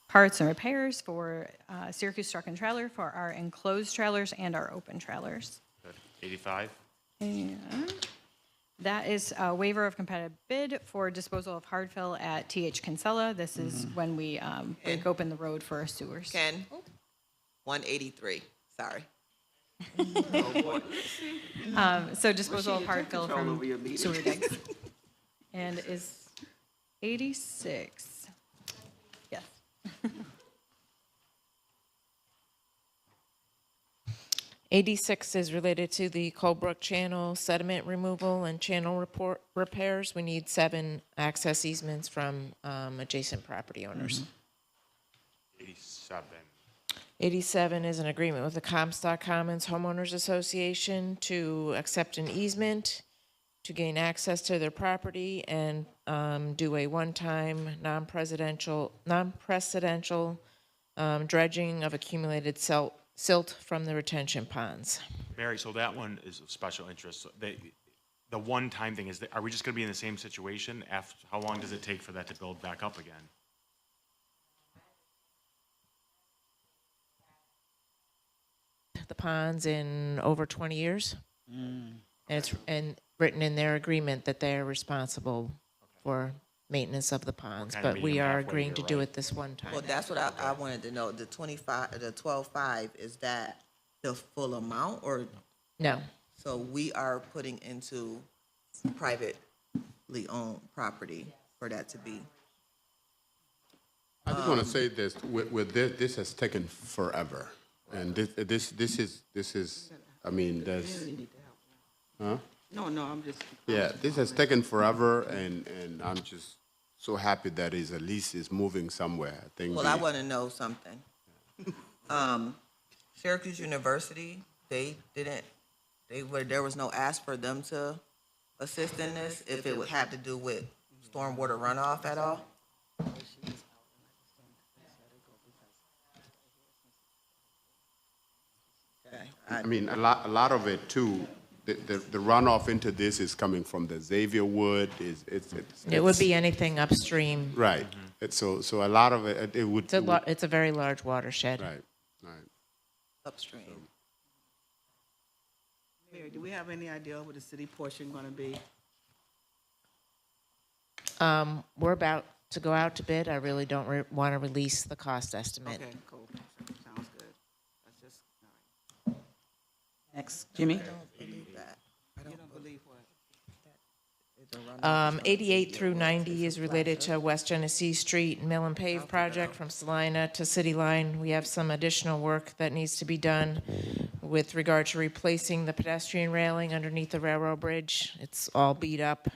Parts and repairs for Syracuse Truck and Trailer for our enclosed trailers and our open trailers. Good. 85. And that is a waiver of competitive bid for disposal of hard fill at TH Kinsella. This is when we break open the road for our sewers. Ken, 183. Sorry. So disposal of hard fill from sewer digs. And is 86. Yes. 86 is related to the Colebrook Channel sediment removal and channel repairs. We need 7 access easements from adjacent property owners. 87. 87 is an agreement with the Comstock Commons Homeowners Association to accept an easement to gain access to their property and do a one-time non-precedential dredging of accumulated silt from the retention ponds. Mary, so that one is of special interest. So the one-time thing is, are we just going to be in the same situation? After, how long does it take for that to build back up again? The ponds in over 20 years. And it's written in their agreement that they are responsible for maintenance of the ponds, kinda but we meeting are halfway agreeing here, to do right? it this one time. Well, that's what I wanted to know. The 12.5, is that the full amount or? No. So we are putting into privately owned property for that to be. I just want to say this, with this has taken forever. And this is, I mean, there's, huh? No, I'm just. Yeah, this has taken forever, and I'm just so happy that it's at least is moving somewhere. I think. Well, I want to know something. Syracuse University, there was no ask for them to assist in this, if it would have to do with stormwater runoff at all? I mean, a lot of it too. The runoff into this is coming from the Xavier Wood. It would be anything upstream. Right. So a lot of it would. It's a very large watershed. Right. Upstream. Mary, do we have any idea what the city portion going to be? We're about to go out to bid. I really don't want to release the cost estimate. Okay, cool. Sounds good. That's just, Next, Jimmy. I don't believe that. you don't believe what? 88 through 90 is related to West Genesee Street Mill and Pave project from Salina to City Line. We have some additional work that needs to be done with regard to replacing the pedestrian railing underneath the railroad bridge. It's all beat up,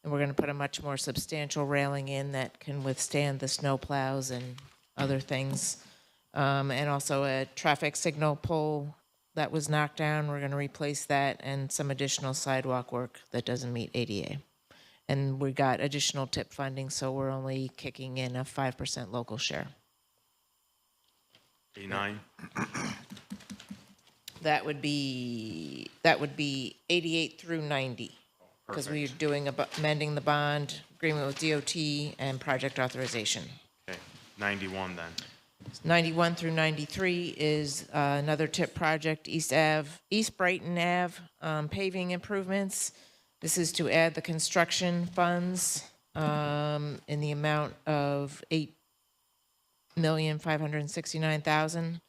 and we're going to put a much more substantial railing in that can withstand the snow plows and other things. And also a traffic signal pole that was knocked down. We're going to replace that, and some additional sidewalk work that doesn't meet ADA. And we got additional TIP funding, so we're only kicking in a 5% local share. 89. That would be 88 through 90, because we're doing amending the bond, agreement with DOT, and project authorization. Okay, 91 then. 91 through 93 is another TIP project, East Brighton Ave paving improvements. This is to add the construction funds in the amount of $8,569,000.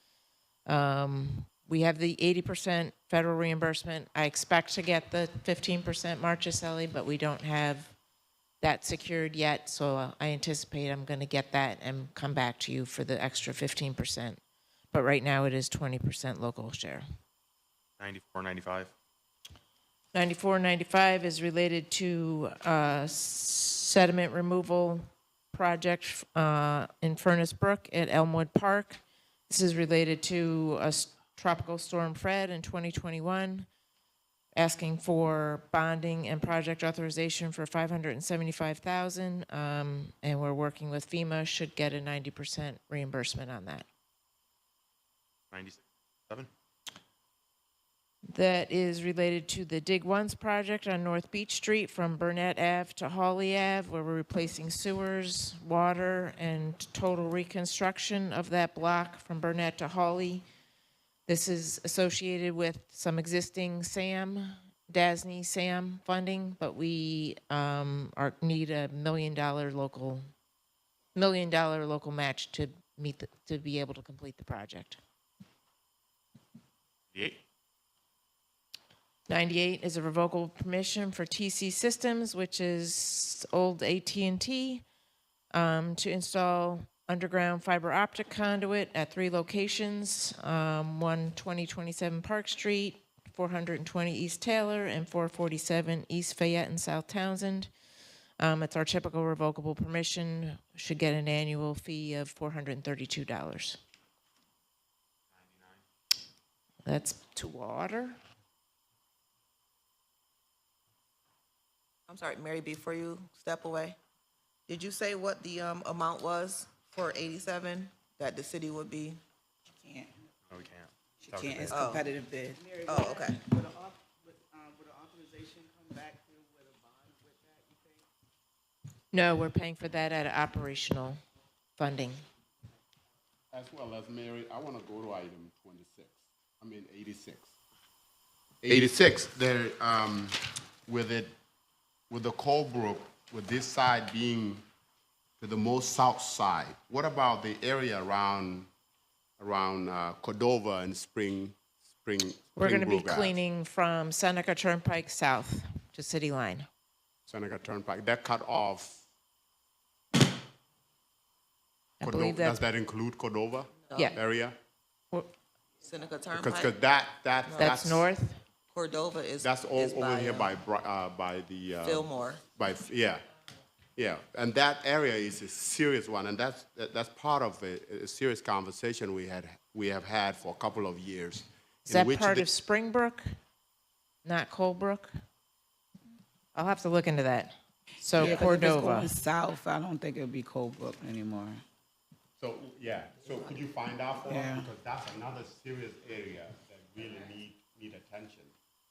We have the 80% federal reimbursement. I expect to get the 15% Marchicelli, but we don't have that secured yet, so I anticipate I'm going to get that and come back to you for the extra 15%. But right now it is 20% local share. 94, 95. 94, 95 is related to sediment removal project in Furnace Brook at Elmwood Park. This is related to Tropical Storm Fred in 2021. Asking for bonding and project authorization for $575,000, and we're working with FEMA. Should get a 90% reimbursement on that. 97. That is related to the Dig Once project on North Beach Street from Burnett Ave to Hawley Ave, where we're replacing sewers, water, and total reconstruction of that block from Burnett to Hawley. This is associated with some existing DASNY SAM funding, but we need a $1 million local match to be able to complete the project. 98. 98 is a revocable permission for TC Systems, which is old AT&T, to install underground fiber optic conduit at 3 locations, 12027 Park Street, 420 East Taylor, and 447 East Fayette and South Townsend. It's our typical revocable permission, should get an annual fee of $432. That's to water. I'm sorry, Mary, before you step away, did you say what the amount was for 87 that the city would be? She can't. No, we can't. She can't. It's competitive bid. Oh, okay. Would the authorization come back through with a bond with that, you think? No, we're paying for that at operational funding. As well as Mary, I want to go to item 86. 86, there, with the Colebrook, with this side being to the most south side, what about the area around Cordova and We're going to be Springbrook Ave? cleaning from Seneca Turnpike south to City Line. Seneca Turnpike, that cut off. I believe Does that include Cordova? Yeah. Area? Seneca Turnpike? Because that's north. Cordova is. That's all is over here by the. Fillmore. Yeah, and that area is a serious one, and that's part of a serious conversation we have had for a couple of years. Is that part of Springbrook, not Colebrook? I'll have to look into that. So Yeah, 'cause if Cordova. it's going south, I don't think it'll be Colebrook anymore. So, so could you find out for us? Yeah. Because that's another serious area that really need attention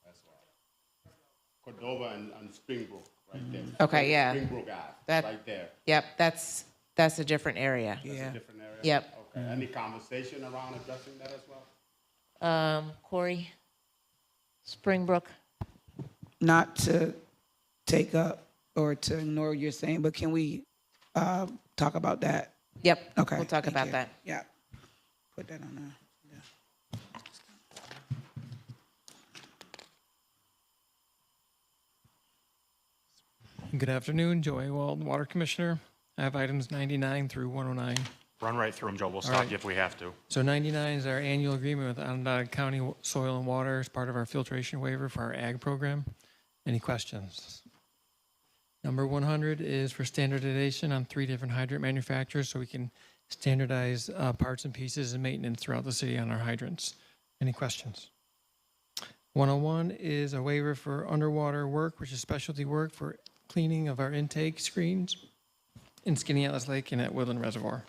as well. Cordova and Springbrook, right there. Okay, yeah. Springbrook Ave, That- right there. Yep, that's a different area. That's a different area? Yep. Okay, any conversation around addressing that as well? Corey, Springbrook. Not to take up or to ignore what you're saying, but can we talk about that? Yep. Okay. We'll talk thank about you. that. Yeah. Put that on there. Good afternoon, Joe Awald, Water Commissioner. I have items 99 through 109. Run right through them, Joe. We'll All stop right. you if we have to. So 99 is our annual agreement with Onondaga County Soil and Water as part of our filtration waiver for our ag program. Any questions? Number 100 is for standardization on 3 different hydrant manufacturers so we can standardize parts and pieces and maintenance throughout the city on our hydrants. Any questions? 101 is a waiver for underwater work, which is specialty work for cleaning of our intake screens in Skinny Atlas Lake and at Woodland Reservoir.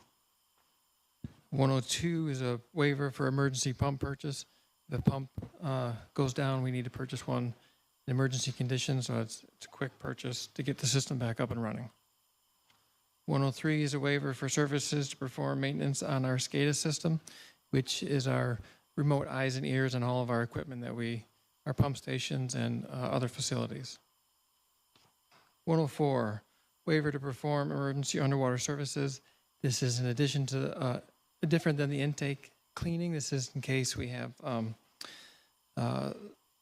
102 is a waiver for emergency pump purchase. The pump goes down, we need to purchase one in emergency conditions, so it's a quick purchase to get the system back up and running. 103 is a waiver for services to perform maintenance on our SCADA system, which is our remote eyes and ears on all of our equipment our pump stations and other facilities. 104, waiver to perform emergency underwater services. This is in addition to, different than the intake cleaning. This is in case we have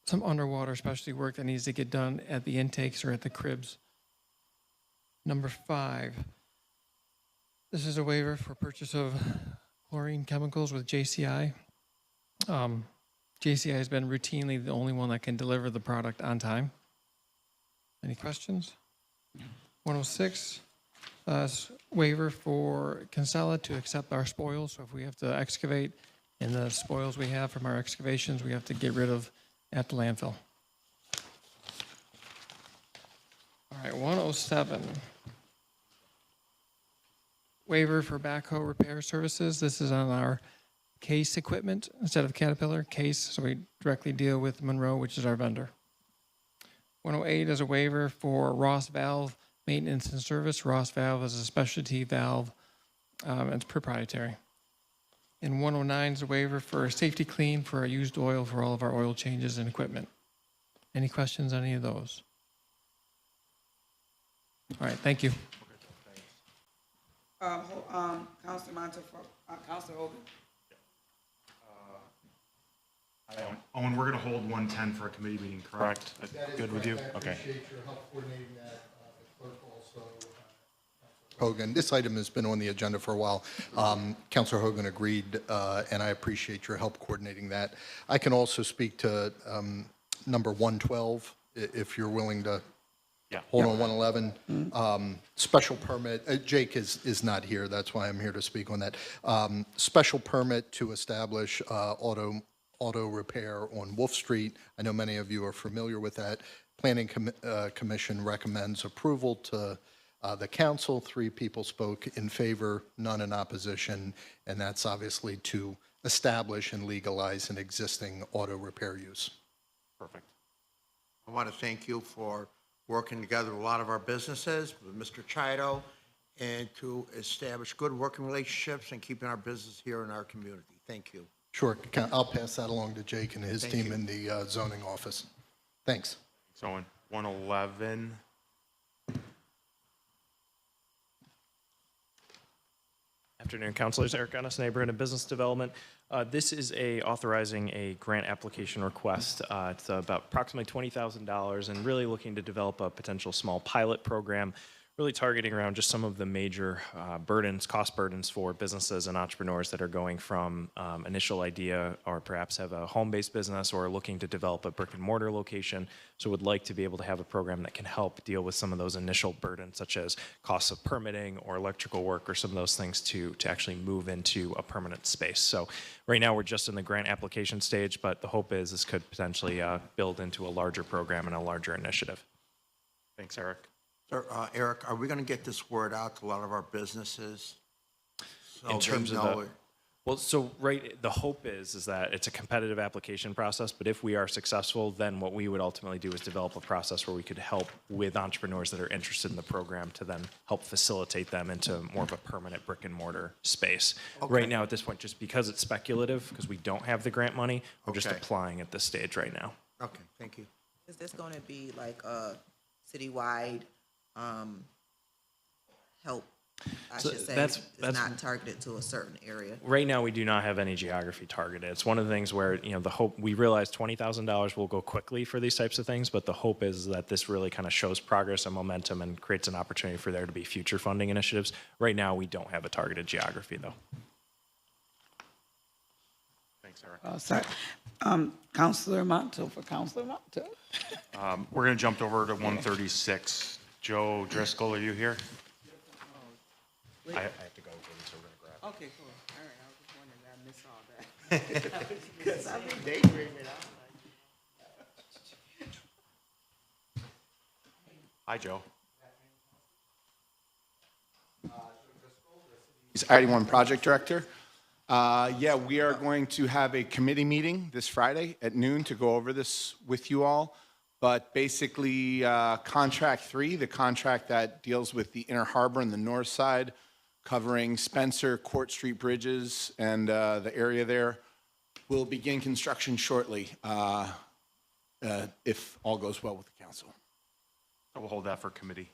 some underwater specialty work that needs to get done at the intakes or at the cribs. Number 5, this is a waiver for purchase of chlorine chemicals with JCI. JCI has been routinely the only one that can deliver the product on time. Any questions? 106, waiver for Kinsella to accept our spoils. So if we have to excavate and the spoils we have from our excavations, we have to get rid of at the landfill. All right, 107. Waiver for backhoe repair services. This is on our Case equipment instead of Caterpillar. Case, so we directly deal with Monroe, which is our vendor. 108 is a waiver for Ross valve maintenance and service. Ross valve is a specialty valve. It's proprietary. And 109 is a waiver for safety clean for our used oil for all of our oil changes and equipment. Any questions on any of those? All right, thank you. Councilor Montefort, Councilor Hogan. Owen, we're going to hold 110 for a committee meeting, correct? Good with you? Okay. Hogan. This item has been on the agenda for a while. Councilor Hogan agreed, and I appreciate your help coordinating that. I can also speak to number 112, if you're willing to hold on 111. Special permit, Jake is not here, that's why I'm here to speak on that. Special permit to establish auto repair on Wolf Street. I know many of you are familiar with that. Planning Commission recommends approval to the council. 3 people spoke in favor, none in opposition, and that's obviously to establish and legalize an existing auto repair use. Perfect. I want to thank you for working together with a lot of our businesses, with Mr. Chido, and to establish good working relationships and keeping our business here in our community. Thank you. Sure, I'll pass that along to Jake and his Thank team you. in the zoning office. Thanks. So on 111, Afternoon, councilors. Eric Ennis, neighborhood and business development. This is authorizing a grant application request. It's about approximately $20,000 and really looking to develop a potential small pilot program, really targeting around just some of the major cost burdens for businesses and entrepreneurs that are going from initial idea or perhaps have a home-based business or looking to develop a brick and mortar location. So would like to be able to have a program that can help deal with some of those initial burdens, such as costs of permitting or electrical work or some of those things to actually move into a permanent space. So right now we're just in the grant application stage, but the hope is this could potentially build into a larger program and a larger initiative. thanks, Eric. Sir, Eric, are we going to get this word out to a lot of our businesses? So In terms they of know the, it? well, so the hope is that it's a competitive application process, but if we are successful, then what we would ultimately do is develop a process where we could help with entrepreneurs that are interested in the program to then help facilitate them into more of a permanent brick and mortar space. Okay. Right now, at this point, just because it's speculative, because we don't have the grant money, we're just Okay. applying at this stage right now. Okay, thank you. Is this going to be like a citywide help? I So should say that's- it's not targeted to a certain area. Right now, we do not have any geography targeted. It's one of the things where, the hope, we realize $20,000 will go quickly for these types of things, but the hope is that this really kind of shows progress and momentum and creates an opportunity for there to be future funding initiatives. Right now, we don't have a targeted geography, though. Thanks, Eric. Sorry. Councilor Monto for Councilor Monto. We're going to jump over to 136. Joe Driscoll, are you here? I have to go, so we're going to grab. Okay, cool. All right, I was just wondering, I missed all that. Because I've been daydreaming. Hi, Joe. He's ID1 Project Director. Yeah, we are going to have a committee meeting this Friday at noon to go over this with you all. But basically, Contract 3, the contract that deals with the Inner Harbor and the north side, covering Spencer, Court Street bridges, and the area there, will begin construction shortly, if all goes well with the council. So we'll hold that for committee.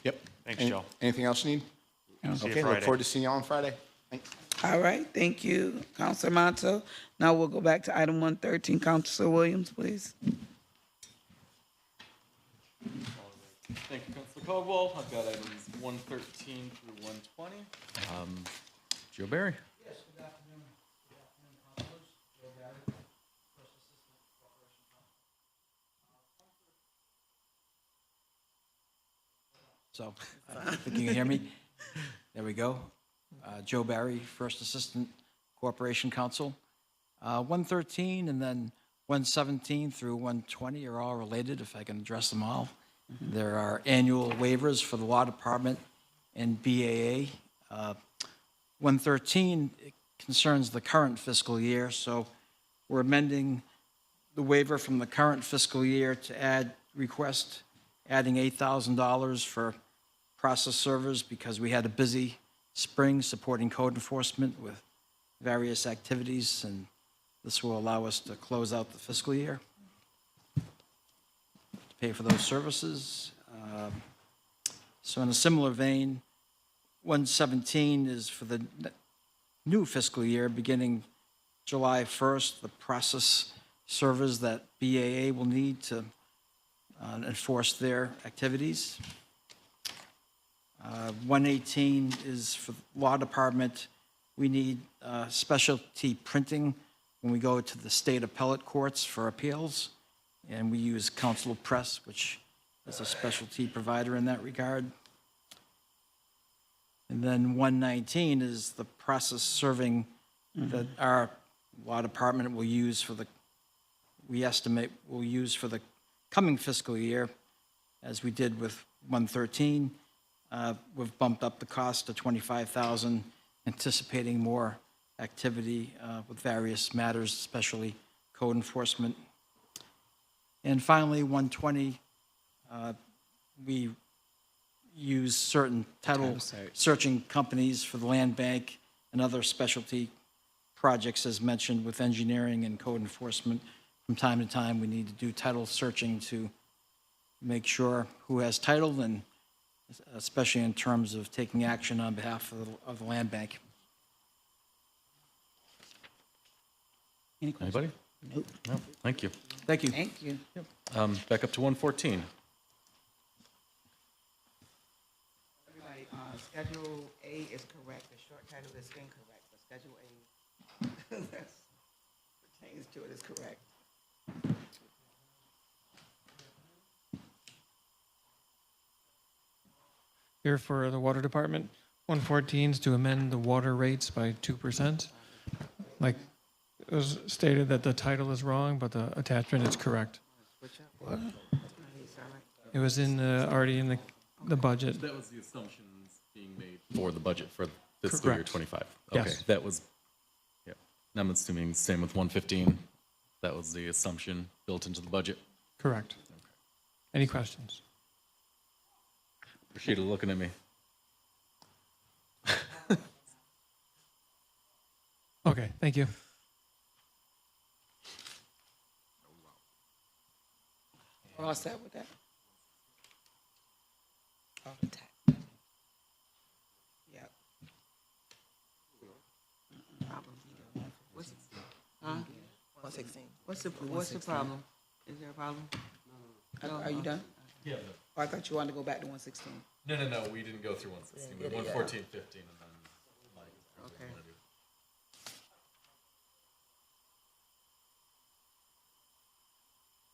Yep. Thanks, Joe. Anything else you need? See you Okay, look Friday. forward to seeing you all on Friday. Thanks. All right, thank you, Councilor Monto. Now we'll go back to item 113. Councilor Williams, please. Thank you, Councilor Caldwell. I've got items 113 through 120. Joe Barry. Yes, good afternoon. Good afternoon, councilors. Joe Barry, First Assistant Corporation Counsel. So, I think you can hear me. There we go. Joe Barry, First Assistant Corporation Counsel. 113 and then 117 through 120 are all related, if I can address them all. There are annual waivers for the Law Department and BAA. 113 concerns the current fiscal year, so we're amending the waiver from the current fiscal year to adding $8,000 for process servers because we had a busy spring supporting code enforcement with various activities, and this will allow us to close out the fiscal year to pay for those services. So in a similar vein, 117 is for the new fiscal year beginning July 1st, the process servers that BAA will need to enforce their activities. 118 is for the law department. We need specialty printing when we go to the state appellate courts for appeals, and we use Counsel Press, which is a specialty provider in that regard. And then 119 is the process serving that our law department will use for the, we estimate will use for the coming fiscal year, as we did with 113. We've bumped up the cost to $25,000, anticipating more activity with various matters, especially code enforcement. And finally, 120, we use certain title searching companies for the land bank and other specialty projects, as mentioned, with engineering and code enforcement. From time to time, we need to do title searching to make sure who has title, and especially in terms of taking action on behalf of the land bank. Any questions? Anybody? Nope. No, thank you. Thank you. Thank you. Back up to 114. Everybody, Schedule A is correct, the short title is incorrect, but Schedule A that pertains to it is correct. Here for the water department, 114 is to amend the water rates by 2%. Like it was stated that the title is wrong, but the attachment is correct. What? It was in already in the budget. That was the assumptions being made for the budget for fiscal year Correct. 25. Okay, Yes. that was, yeah. I'm assuming same with 115. That was the assumption built into the budget. Correct. Any questions? Rashida looking at me. Okay, thank you. We're all set with that? Oh, yep. Huh? 116. What's the problem? Is there a problem? Are you done? Yeah. Oh, I thought you wanted to go back to 116. No, we didn't go through 116. We Yeah, went yeah. 114, 15, and then Mike. Okay.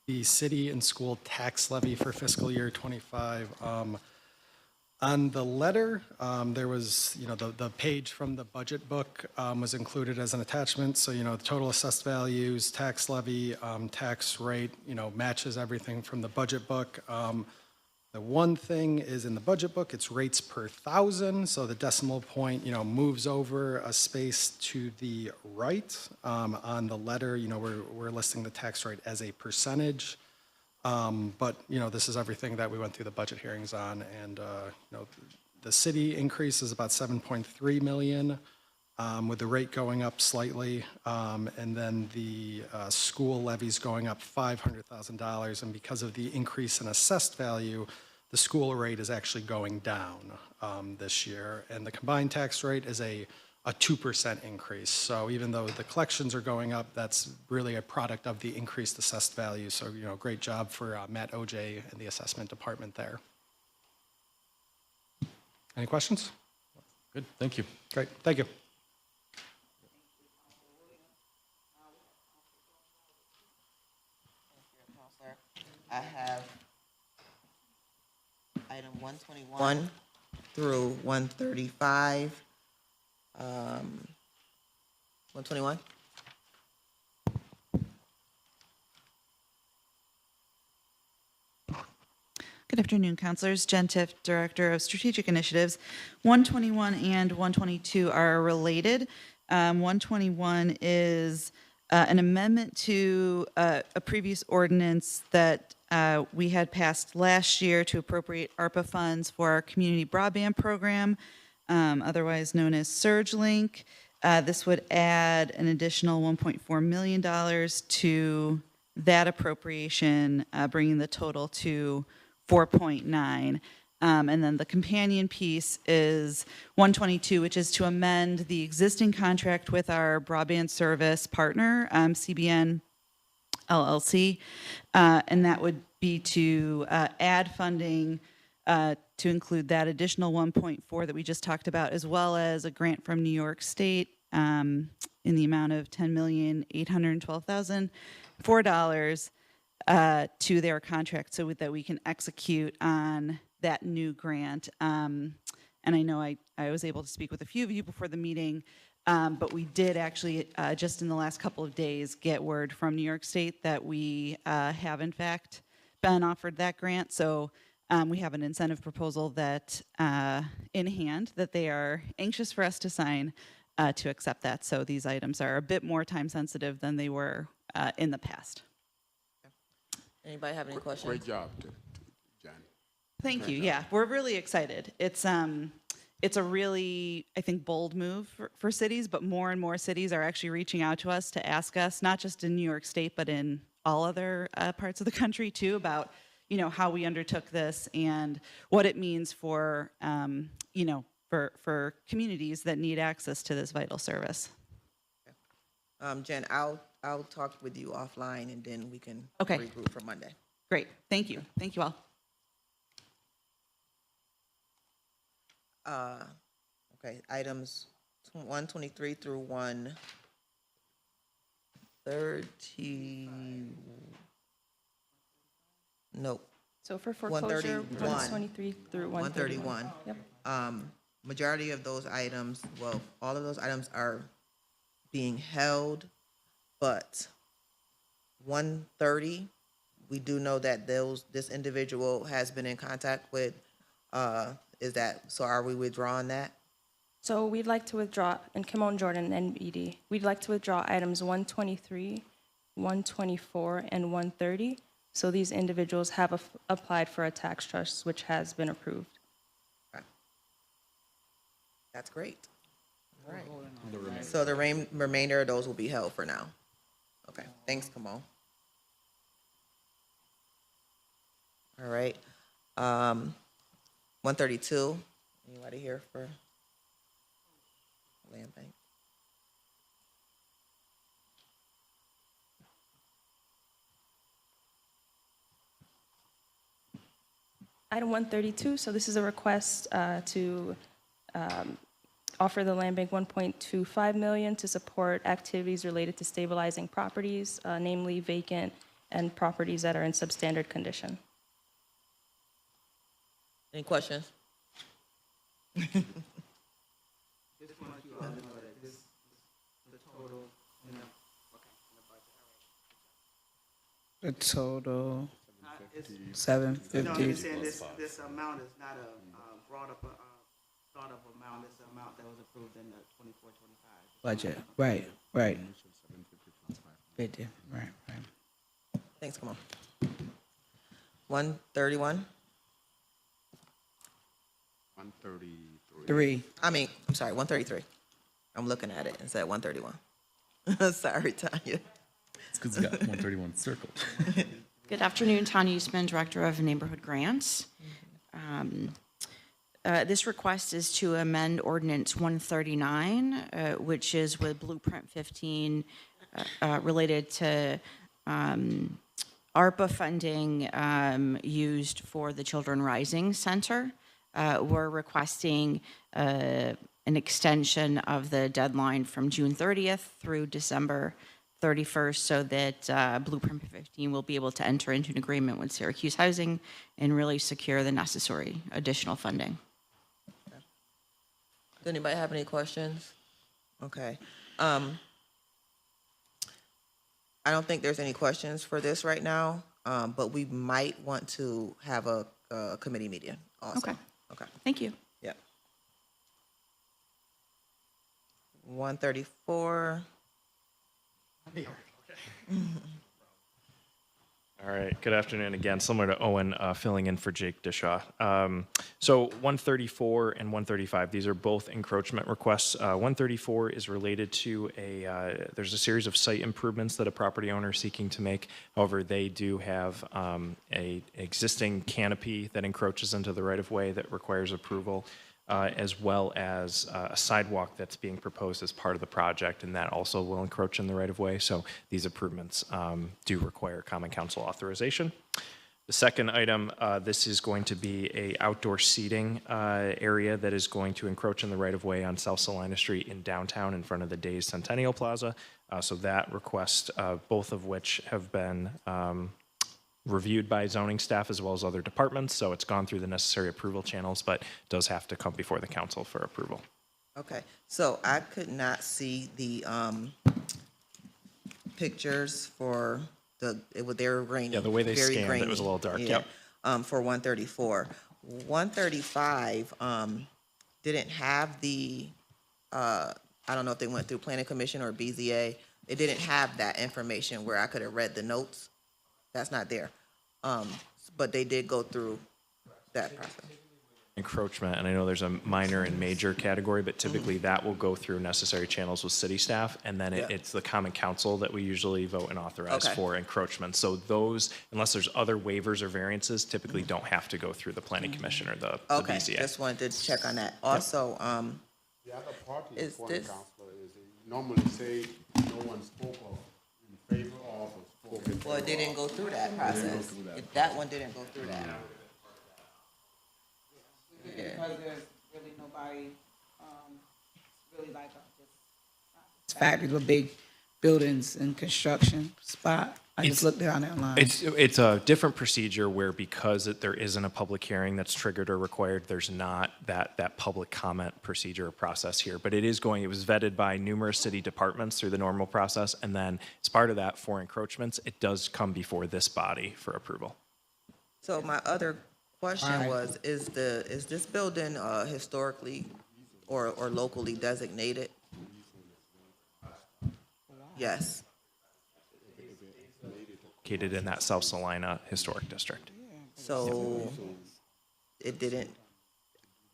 The city and school tax levy for fiscal year '25. On the letter, there was, the page from the budget book was included as an attachment. So, the total assessed values, tax levy, tax rate, matches everything from the budget book. The one thing is in the budget book, it's rates per thousand. So the decimal point, moves over a space to the right. On the letter, we're listing the tax rate as a percentage. But, this is everything that we went through the budget hearings on. And, the city increase is about 7.3 million, with the rate going up slightly. And then the school levies going up $500,000. And because of the increase in assessed value, the school rate is actually going down this year. And the combined tax rate is a 2% increase. So even though the collections are going up, that's really a product of the increased assessed value. So, great job for Matt OJ and the assessment department there. Any questions? Good, thank you. Great, thank you. I have item 121 through 135. 121? Good afternoon, councilors. Jen Tiff, Director of Strategic Initiatives. 121 and 122 are related. 121 is an amendment to a previous ordinance that we had passed last year to appropriate ARPA funds for our community broadband program, otherwise known as SurgeLink. This would add an additional $1.4 million to that appropriation, bringing the total to 4.9. And then the companion piece is 122, which is to amend the existing contract with our broadband service partner, CBN LLC. And that would be to add funding to include that additional 1.4 that we just talked about, as well as a grant from New York State in the amount of $10,812,004 to their contract so that we can execute on that new grant. And I know I was able to speak with a few of you before the meeting, but we did actually, just in the last couple of days, get word from New York State that we have, in fact, been offered that grant. So we have an incentive proposal that in hand that they are anxious for us to sign to accept that. So these items are a bit more time sensitive than they were in the past. Anybody have any questions? Great job, Jen. Thank you. Yeah, we're really excited. It's a really, I think, bold move for cities, but more and more cities are actually reaching out to us to ask us, not just in New York State, but in all other parts of the country too, about, you know, how we undertook this and what it means for, you know, for communities that need access to this vital service. Jen, I'll talk with you offline and then we can Okay. regroup for Monday. Great. Thank you. Thank you all. Okay, items 123 through 130. Nope. So for foreclosure, 123 through 131. 131. Yep. Majority of those items, well, all of those items are being held, but 130, we do know that this individual has been in contact with, so are we withdrawing that? So we'd like to withdraw, and Kimon Jordan, NBD, we'd like to withdraw items 123, 124, and 130. So these individuals have applied for a tax trust, which has been approved. That's great. All right. So the remainder of those will be held for now. Okay, thanks, Kamal. All right. 132, anybody here for land bank? Item 132, so this is a request to offer the land bank $1.25 million to support activities related to stabilizing properties, namely vacant and properties that are in substandard condition. Any questions? The total, No, 750. you're saying this amount is not a brought up, thought of amount, it's the amount that was approved in the 24-25 Budget, right. 50, right. Thanks, Kamal. 131? 133. I'm sorry, 133. I'm looking at it, it's at 131. Sorry, Tanya. It's because it's got 131 circled. Good afternoon, Tanya Eastman, Director of Neighborhood Grants. This request is to amend Ordinance 139, which is with Blueprint 15 related to ARPA funding used for the Children Rising Center. We're requesting an extension of the deadline from June 30th through December 31st so that Blueprint 15 will be able to enter into an agreement with Syracuse Housing and really secure the necessary additional funding. Does anybody have any questions? Okay. I don't think there's any questions for this right now, but we might want to have a committee meeting also. Okay. Okay. Thank you. Yep. 134. All right, good afternoon again. Similar to Owen, filling in for Jake Dishaw. So 134 and 135, these are both encroachment requests. 134 is related to there's a series of site improvements that a property owner is seeking to make. However, they do have a existing canopy that encroaches into the right-of-way that requires approval, as well as a sidewalk that's being proposed as part of the project, and that also will encroach in the right-of-way. So these improvements do require Common Council authorization. The second item, this is going to be a outdoor seating area that is going to encroach in the right-of-way on South Salina Street in downtown in front of the Days Centennial Plaza. So that request, both of which have been reviewed by zoning staff as well as other departments. So it's gone through the necessary approval channels, but does have to come before the council for approval. Okay, so I could not see the pictures for they were grainy. Yeah, the way they very scanned it grainy. was a little dark, Yeah, yep. for 134. 135 didn't have the, I don't know if they went through Planning Commission or BZA. It didn't have that information where I could have read the notes. That's not there. But they did go through that process. Encroachment, and I know there's a minor and major category, but typically that will go through necessary channels with city staff, and then Yeah. it's the common council that we usually vote and authorize Okay. for encroachment. So those, unless there's other waivers or variances, typically don't have to go through the planning commission or the Okay, BZA. just wanted to check on that. Also, The other party, Is point, this- Counselor, is they normally say no one spoke of in favor of or spoke in well, they didn't go through that process. That one didn't go through that. Because there's really nobody, really like it's fabulous, big buildings and construction spot. I just looked down that line. It's a different procedure where because there isn't a public hearing that's triggered or required, there's not that public comment procedure or process here. But it was vetted by numerous city departments through the normal process. And then as part of that, for encroachments, it does come before this body for approval. So my other question Alright. was, is this building historically or locally designated? Yes. Located in that South Salina Historic District. So it didn't,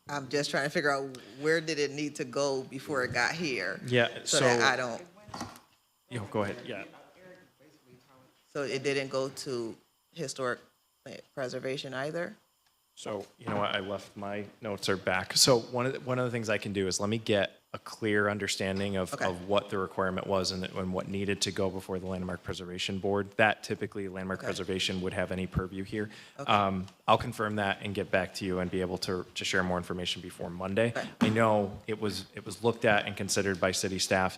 I'm just trying to figure out where did it need to go before it got here? Yeah, So that I don't, Go ahead, yeah. so it didn't go to historic preservation either? So, you know what, I left my notes are back. So one of the things I can do is let me get a clear understanding of what the requirement was and what needed to go before the Landmark Preservation Board. That typically Landmark Preservation would have any purview here. I'll confirm that and get back to you and be able to share more information before Monday. I know it was looked at and considered by city staff.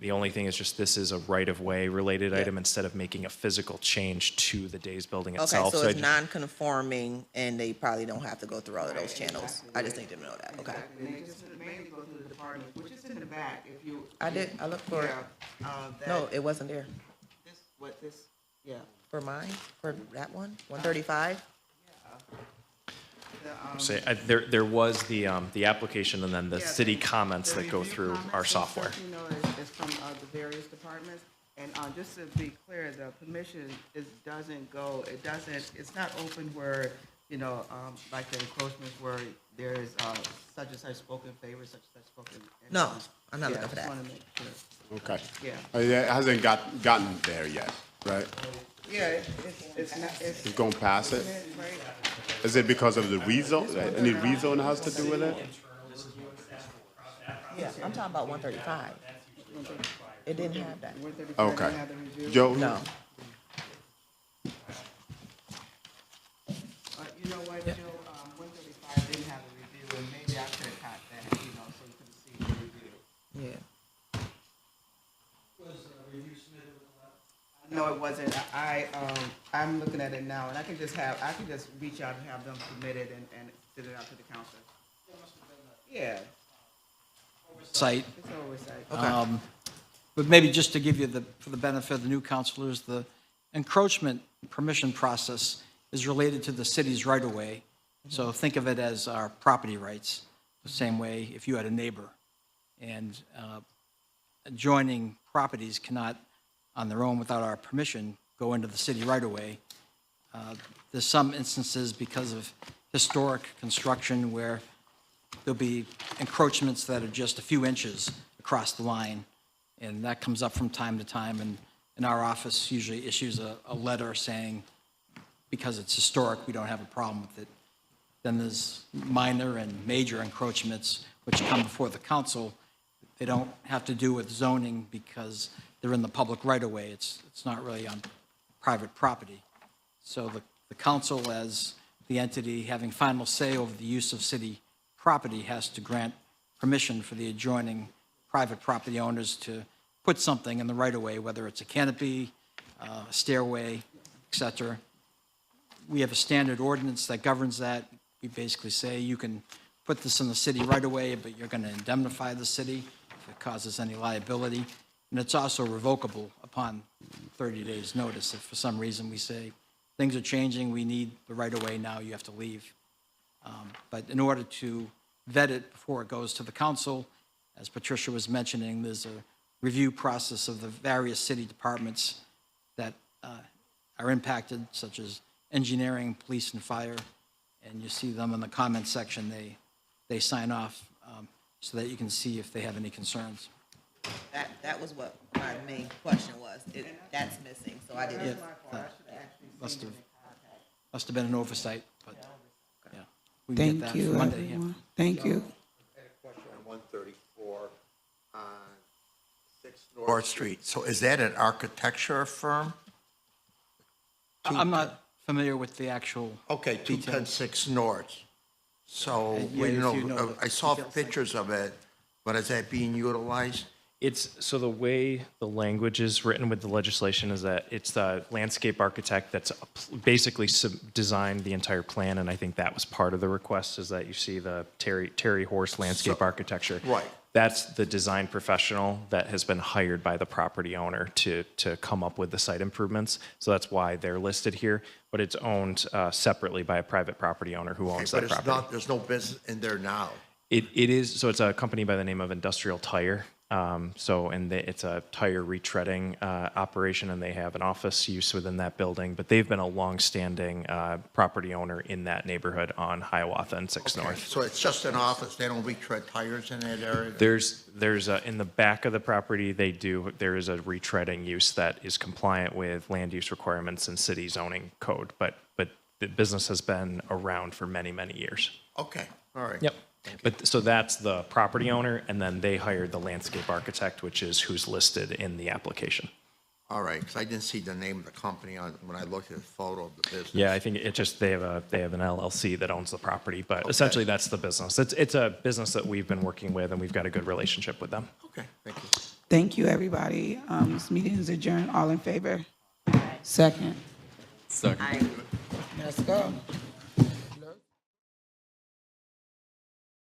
The only thing is just this is a right-of-way related item instead of making a physical change to the Days building Okay, itself. so it's non-conforming and they probably don't have to go through all of those channels. I just need to know that, okay? And they just mainly go through the department, which is in the back, if you. I looked for it. that- No, it wasn't there. Yeah. For mine, for that one, 135? Say, there was the application and then the city comments that go through our software. You know, it's from the various departments, and just to be clear, the permission it's not open where, you know, like the encroachments where there's such and such spoken favor, such and such spoken. No, I'm not Yeah, looking for just that. wanna make sure. Okay. Yeah. It hasn't gotten there yet, right? Yeah, it's not, It's going past it? right? Is it because of the rezone? Any rezone has to do with it? Yeah, I'm talking about 135. It didn't have that. Okay. Joe? No. You know what, Joe, 135 didn't have a review, and maybe I could have caught that, you know, so you could see the review. Yeah. No, it wasn't. I'm looking at it now, and I can just reach out and have them submit it and send it out to the council. Yeah, Site. it's oversight. But maybe just to give you for the benefit of the new councilors, the encroachment permission process is related to the city's right-of-way. So think of it as our property rights, the same way if you had a neighbor. And adjoining properties cannot, on their own without our permission, go into the city right-of-way. There's some instances because of historic construction where there'll be encroachments that are just a few inches across the line, and that comes up from time to time, and our office usually issues a letter saying, because it's historic, we don't have a problem with it. Then there's minor and major encroachments which come before the council. They don't have to do with zoning because they're in the public right-of-way. It's not really on private property. So the council, as the entity having final say over the use of city property, has to grant permission for the adjoining private property owners to put something in the right-of-way, whether it's a canopy, a stairway, et cetera. We have a standard ordinance that governs that. We basically say you can put this in the city right-of-way, but you're going to indemnify the city if it causes any liability. And it's also revocable upon 30 days' notice. If for some reason we say, things are changing, we need the right-of-way now, you have to leave. But in order to vet it before it goes to the council, as Patricia was mentioning, there's a review process of the various city departments that are impacted, such as engineering, police, and fire. And you see them in the comment section. They sign off so that you can see if they have any concerns. That was what my main question was. That's missing, so I didn't. Must have been an oversight, but yeah. We can get Thank that you, for Monday, yeah. everyone. Thank you. I had a question on 134 on 6 North Street. So is that an architecture firm? I'm not familiar with the actual Okay, details. 210 North. So, Yeah, you if you know know, the I saw details. pictures of it, but is that being utilized? It's, so the way the language is written with the legislation is that it's the landscape architect that's basically designed the entire plan, and I think that was part of the request, is that you see the Terry Horse landscape architecture. Right. That's the design professional that has been hired by the property owner to come up with the site improvements. So that's why they're listed here, but it's owned separately by a private property owner who owns But that it's property. not, there's no business in there now. It is, so it's a company by the name of Industrial Tire. It's a tire retreading operation, and they have an office use within that building, but they've been a long-standing property owner in that neighborhood on Hiawatha and 6 North. So it's just an office, they don't retread tires in that area? There's in the back of the property, there is a retreading use that is compliant with land use requirements and city zoning code, but the business has been around for many, many years. Okay, all right. Yep. But, so that's the property owner, and then they hired the landscape architect, which is who's listed in the application. All right, because I didn't see the name of the company on, when I looked at the photo of the business. Yeah, I think it just, they have an LLC that owns the property, but essentially that's the business. It's a business that we've been working with, and we've got a good relationship with them. Okay, thank you. Thank you, everybody. This meeting is adjourned. All in favor? Second. Second. Let's go.